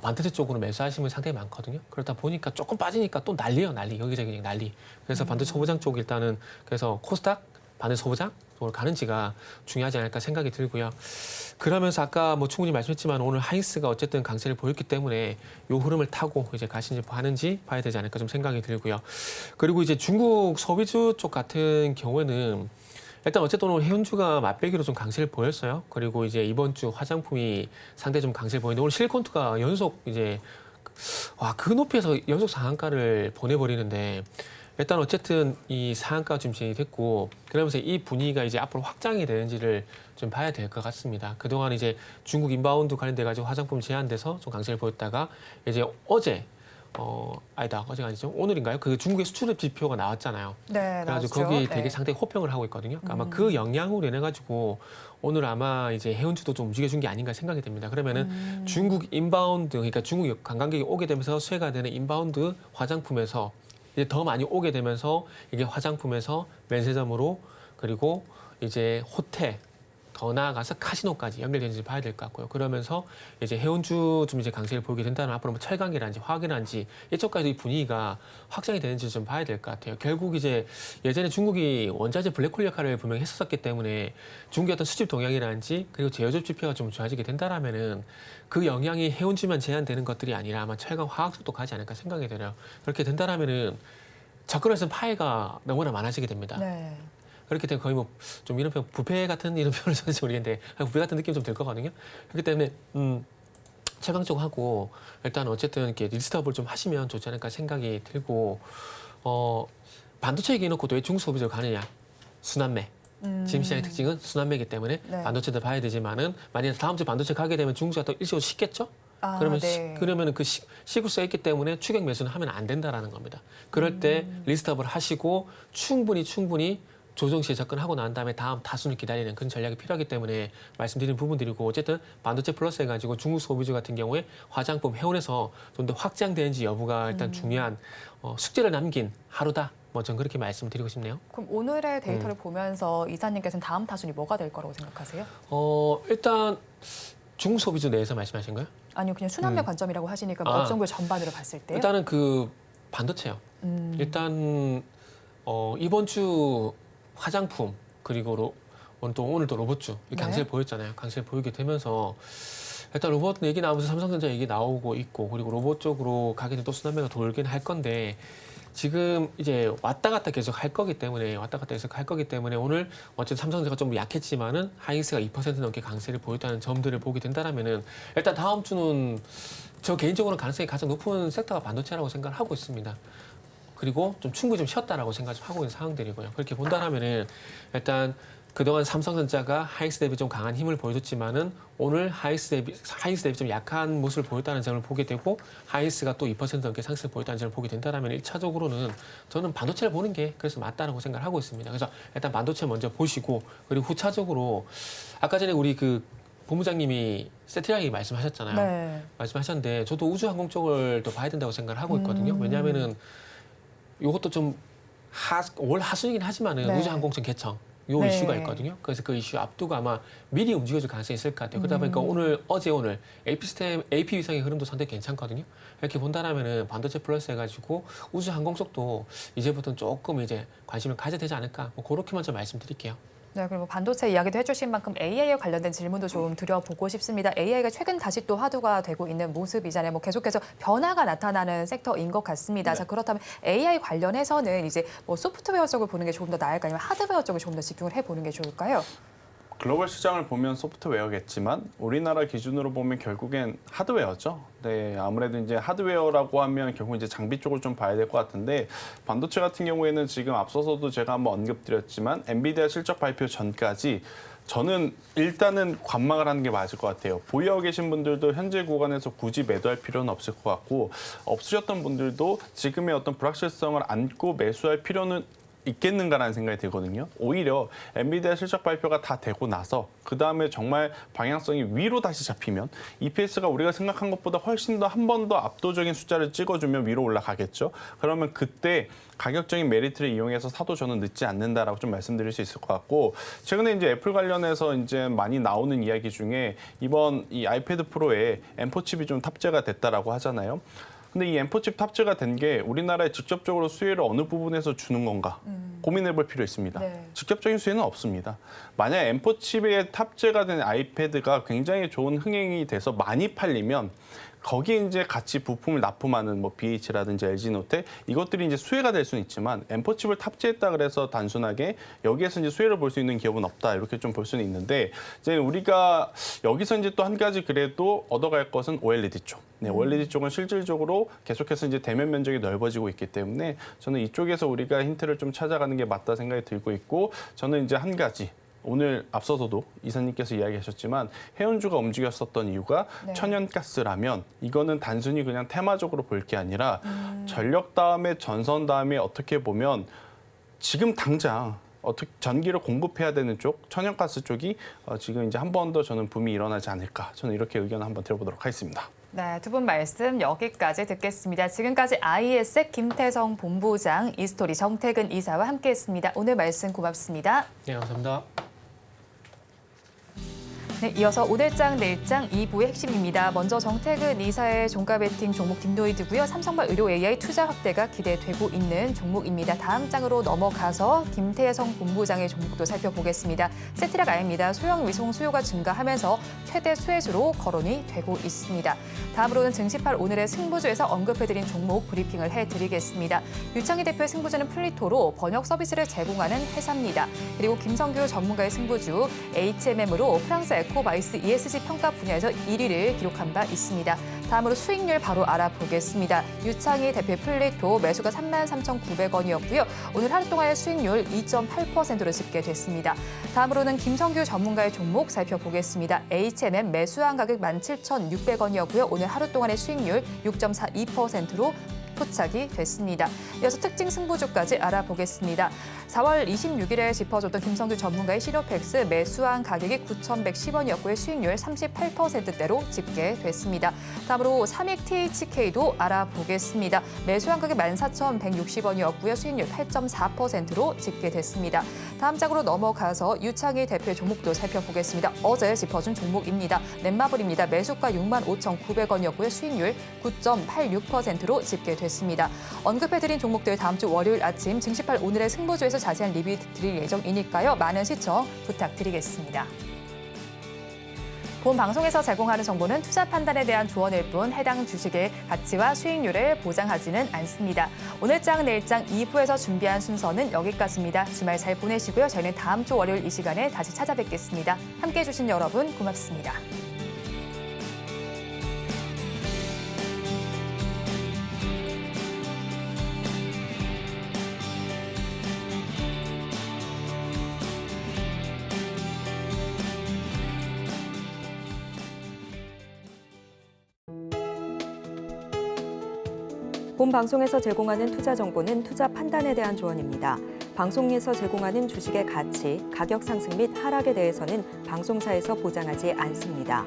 Speaker 3: 반도체 쪽으로 매수하시는 분이 상당히 많거든요. 그러다 보니까 조금 빠지니까 또 난리예요, 난리. 여기저기 그냥 난리. 그래서 반도체 소부장 쪽 일단은 그래서 코스닥, 반도체 소부장 쪽으로 가는지가 중요하지 않을까 생각이 들고요. 그러면서 아까 뭐 충분히 말씀했지만 오늘 하이닉스가 어쨌든 강세를 보였기 때문에 이 흐름을 타고 이제 가시는지 하는지 봐야 되지 않을까 좀 생각이 들고요. 그리고 이제 중국 소비주 쪽 같은 경우에는 일단 어쨌든 오늘 해운주가 맞배기로 좀 강세를 보였어요. 그리고 이제 이번 주 화장품이 상당히 좀 강세를 보이는데 오늘 실리콘투가 연속 이제 그 높이에서 연속 상한가를 보내버리는데 일단 어쨌든 이 상한가가 좀 진행이 됐고 그러면서 이 분위기가 이제 앞으로 확장이 되는지를 좀 봐야 될 것 같습니다. 그동안 이제 중국 인바운드 관련돼 가지고 화장품 제한돼서 좀 강세를 보였다가 이제 어제 아니다 어제가 아니죠 오늘인가요? 그 중국의 수출입 지표가 나왔잖아요.
Speaker 2: 네,
Speaker 3: 그래가지고
Speaker 2: 나왔죠.
Speaker 3: 거기 되게
Speaker 2: 네.
Speaker 3: 상당히 호평을 하고 있거든요. 그러니까 아마 그 영향으로 인해 가지고 오늘 아마 이제 해운주도 좀 움직여준 게 아닌가 생각이 됩니다. 그러면은 중국 인바운드 그러니까 중국 관광객이 오게 되면서 수혜가 되는 인바운드 화장품에서 이제 더 많이 오게 되면서 이게 화장품에서 면세점으로 그리고 이제 호텔 더 나아가서 카지노까지 연결되는지 봐야 될 것 같고요. 그러면서 이제 해운주 좀 이제 강세를 보이게 된다면 앞으로 뭐 철강이라든지 화학이라든지 이쪽까지 이 분위기가 확장이 되는지 좀 봐야 될 것 같아요. 결국 이제 예전에 중국이 원자재 블랙홀 역할을 분명히 했었기 때문에 중국의 어떤 수집 동향이라든지 그리고 제조업 지표가 좀 좋아지게 된다라면은 그 영향이 해운주만 제한되는 것들이 아니라 아마 철강 화학 쪽도 가지 않을까 생각이 들어요. 그렇게 된다라면은 접근에서는 파이가 너무나 많아지게 됩니다.
Speaker 2: 네.
Speaker 3: 그렇기 때문에 거의 뭐 좀 이런 표 부패 같은 이런 표현을 썼는지 모르겠는데 부패 같은 느낌이 좀 들 거거든요. 그렇기 때문에 최강적하고 일단 어쨌든 이렇게 리스트업을 좀 하시면 좋지 않을까 생각이 들고 반도체 얘기 놓고 또 왜 중국 소비자로 가느냐 순환매. 지금 시장의 특징은 순환매이기 때문에
Speaker 2: 네.
Speaker 3: 반도체도 봐야 되지만은 만약에 다음 주에 반도체 가게 되면 중국가 또 일시적으로 식겠죠? 그러면
Speaker 2: 네.
Speaker 3: 그러면은 그 시구세가 있기 때문에 추격 매수는 하면 안 된다라는 겁니다. 그럴 때 리스트업을 하시고 충분히 조정 시에 접근하고 난 다음에 다음 타순을 기다리는 그런 전략이 필요하기 때문에 말씀드린 부분들이고 어쨌든 반도체 플러스 해가지고 중국 소비주 같은 경우에 화장품 해운에서 좀 더 확장되는지 여부가 일단 중요한 숙제를 남긴 하루다. 뭐 전 그렇게 말씀드리고 싶네요.
Speaker 2: 그럼 오늘의 데이터를 보면서 이사님께서는 다음 타순이 뭐가 될 거라고 생각하세요?
Speaker 3: 일단 중소비주 내에서 말씀하신 거예요?
Speaker 2: 아니요, 그냥 순환매 관점이라고 하시니까 뭐
Speaker 3: 아.
Speaker 2: 업종별 전반으로 봤을 때요?
Speaker 3: 일단은 그 반도체요. 일단 이번 주 화장품 그리고 또 오늘도 로봇주 이 강세를
Speaker 2: 네.
Speaker 3: 보였잖아요. 강세를 보이게 되면서 일단 로봇 얘기 나오면서 삼성전자 얘기 나오고 있고 그리고 로봇 쪽으로 가게는 또 순환매가 돌긴 할 건데 지금 이제 왔다 갔다 계속 할 거기 때문에 오늘 어쨌든 삼성전자가 좀 약했지만은 하이닉스가 2% 넘게 강세를 보였다는 점들을 보게 된다라면은 일단 다음 주는 저 개인적으로는 가능성이 가장 높은 섹터가 반도체라고 생각을 하고 있습니다. 그리고 좀 충분히 좀 쉬었다라고 생각을 좀 하고 있는 상황들이고요. 그렇게 본다라면은 일단 그동안 삼성전자가 하이닉스 대비 좀 강한 힘을 보여줬지만은 오늘 하이닉스 대비 좀 약한 모습을 보였다는 점을 보게 되고 하이닉스가 또 2% 넘게 상승을 보였다는 점을 보게 된다라면 1차적으로는 저는 반도체를 보는 게 그래서 맞다라고 생각을 하고 있습니다. 그래서 일단 반도체 먼저 보시고 그리고 후차적으로 아까 전에 우리 그 본부장님이 세트라기 말씀하셨잖아요.
Speaker 2: 네.
Speaker 3: 말씀하셨는데 저도 우주항공 쪽을 더 봐야 된다고 생각을 하고 있거든요. 왜냐하면은 이것도 좀 올 하순이긴 하지만은
Speaker 2: 네.
Speaker 3: 우주항공선 개청 요
Speaker 2: 네.
Speaker 3: 이슈가 있거든요. 그래서 그 이슈 앞두고 아마 미리 움직여줄 가능성이 있을 것 같아요. 그러다 보니까 오늘 AP 위상의 흐름도 상당히 괜찮거든요. 이렇게 본다라면은 반도체 플러스 해가지고 우주항공 쪽도 이제부터는 조금 이제 관심을 가져야 되지 않을까. 뭐 그렇게 먼저 말씀드릴게요.
Speaker 2: 네, 그리고 반도체 이야기도 해주신 만큼 AI와 관련된 질문도 좀 드려보고 싶습니다. AI가 최근 다시 또 화두가 되고 있는 모습이잖아요. 뭐 계속해서 변화가 나타나는 섹터인 것 같습니다.
Speaker 4: 네.
Speaker 2: 자, 그렇다면 AI 관련해서는 이제 뭐 소프트웨어 쪽을 보는 게 조금 더 나을까요? 아니면 하드웨어 쪽을 조금 더 집중을 해보는 게 좋을까요?
Speaker 4: 글로벌 시장을 보면 소프트웨어겠지만 우리나라 기준으로 보면 결국엔 하드웨어죠. 네, 아무래도 이제 하드웨어라고 하면 결국 이제 장비 쪽을 좀 봐야 될 것 같은데 반도체 같은 경우에는 지금 앞서서도 제가 한번 언급드렸지만 엔비디아 실적 발표 전까지 저는 일단은 관망을 하는 게 맞을 것 같아요. 보유하고 계신 분들도 현재 구간에서 굳이 매도할 필요는 없을 것 같고 없으셨던 분들도 지금의 어떤 불확실성을 안고 매수할 필요는 있겠는가라는 생각이 들거든요. 오히려 엔비디아 실적 발표가 다 되고 나서 그다음에 정말 방향성이 위로 다시 잡히면 EPS가 우리가 생각한 것보다 훨씬 더 한 번 더 압도적인 숫자를 찍어주면 위로 올라가겠죠. 그러면 그때 가격적인 메리트를 이용해서 사도 저는 늦지 않는다라고 좀 말씀드릴 수 있을 것 같고 최근에 이제 애플 관련해서 이제 많이 나오는 이야기 중에 이번 이 아이패드 프로에 M4 칩이 좀 탑재가 됐다라고 하잖아요. 근데 이 M4 칩 탑재가 된 게 우리나라에 직접적으로 수혜를 어느 부분에서 주는 건가 고민해 볼 필요 있습니다.
Speaker 2: 네.
Speaker 4: 직접적인 수혜는 없습니다. 만약 M4 칩에 탑재가 된 아이패드가 굉장히 좋은 흥행이 돼서 많이 팔리면 거기에 이제 같이 부품을 납품하는 뭐 BH라든지 LG노텍 이것들이 이제 수혜가 될 수는 있지만 M4 칩을 탑재했다 그래서 단순하게 여기에서 이제 수혜를 볼 수 있는 기업은 없다 이렇게 좀 볼 수는 있는데 이제 우리가 여기서 이제 또 한 가지 그래도 얻어갈 것은 OLED 쪽. 네, OLED 쪽은 실질적으로 계속해서 이제 대면 면적이 넓어지고 있기 때문에 저는 이쪽에서 우리가 힌트를 좀 찾아가는 게 맞다 생각이 들고 있고 저는 이제 한 가지. 오늘 앞서서도 이사님께서 이야기하셨지만 해운주가 움직였었던 이유가
Speaker 2: 네.
Speaker 4: 천연가스라면 이거는 단순히 그냥 테마적으로 볼 게 아니라 전력 다음에 전선 다음에 어떻게 보면 지금 당장 어떻게 전기를 공급해야 되는 쪽 천연가스 쪽이 지금 이제 한 번 더 저는 붐이 일어나지 않을까 저는 이렇게 의견을 한번 들어보도록 하겠습니다.
Speaker 2: 네, 두 분 말씀 여기까지 듣겠습니다. 지금까지 IS의 김태성 본부장, 이스토리 정태근 이사와 함께했습니다. 오늘 말씀 고맙습니다.
Speaker 3: 네, 감사합니다.
Speaker 2: 네, 이어서 오늘장 내일장 2부의 핵심입니다. 먼저 정태근 이사의 종가 베팅 종목 딥노이드고요. 삼성발 의료 AI 투자 확대가 기대되고 있는 종목입니다. 다음 장으로 넘어가서 김태성 본부장의 종목도 살펴보겠습니다. 세트락 아입니다. 소형 위성 수요가 증가하면서 최대 수혜주로 거론이 되고 있습니다. 다음으로는 증시팔 오늘의 승부주에서 언급해드린 종목 브리핑을 해드리겠습니다. 유창희 대표의 승부주는 플리토로 번역 서비스를 제공하는 회사입니다. 그리고 김성규 전문가의 승부주 HMM으로 프랑스 에코바이스 ESG 평가 분야에서 1위를 기록한 바 있습니다. 다음으로 수익률 바로 알아보겠습니다. 유창희 대표의 플리토 매수가 33,900원이었고요. 오늘 하루 동안의 수익률 2.8%로 집계됐습니다. 다음으로는 김성규 전문가의 종목 살펴보겠습니다. HMM 매수한 가격 17,600원이었고요. 오늘 하루 동안의 수익률 6.42%로 포착이 됐습니다. 이어서 특징 승부주까지 알아보겠습니다. 4월 26일에 짚어줬던 김성규 전문가의 시노팩스 매수한 가격이 9,110원이었고요. 수익률 38%대로 집계됐습니다. 다음으로 삼익 THK도 알아보겠습니다. 매수한 가격이 14,160원이었고요. 수익률 8.4%로 집계됐습니다. 다음 장으로 넘어가서 유창희 대표의 종목도 살펴보겠습니다. 어제 짚어준 종목입니다. 넷마블입니다. 매수가 65,900원이었고요. 수익률 9.86%로 집계됐습니다. 언급해드린 종목들 다음 주 월요일 아침 증시팔 오늘의 승부주에서 자세한 리뷰 드릴 예정이니까요. 많은 시청 부탁드리겠습니다. 본 방송에서 제공하는 정보는 투자 판단에 대한 조언일 뿐 해당 주식의 가치와 수익률을 보장하지는 않습니다. 오늘 장, 내일 장 2부에서 준비한 순서는 여기까지입니다. 주말 잘 보내시고요. 저희는 다음 주 월요일 이 시간에 다시 찾아뵙겠습니다. 함께해 주신 여러분 고맙습니다.
Speaker 1: 본 방송에서 제공하는 투자 정보는 투자 판단에 대한 조언입니다. 방송에서 제공하는 주식의 가치, 가격 상승 및 하락에 대해서는 방송사에서 보장하지 않습니다.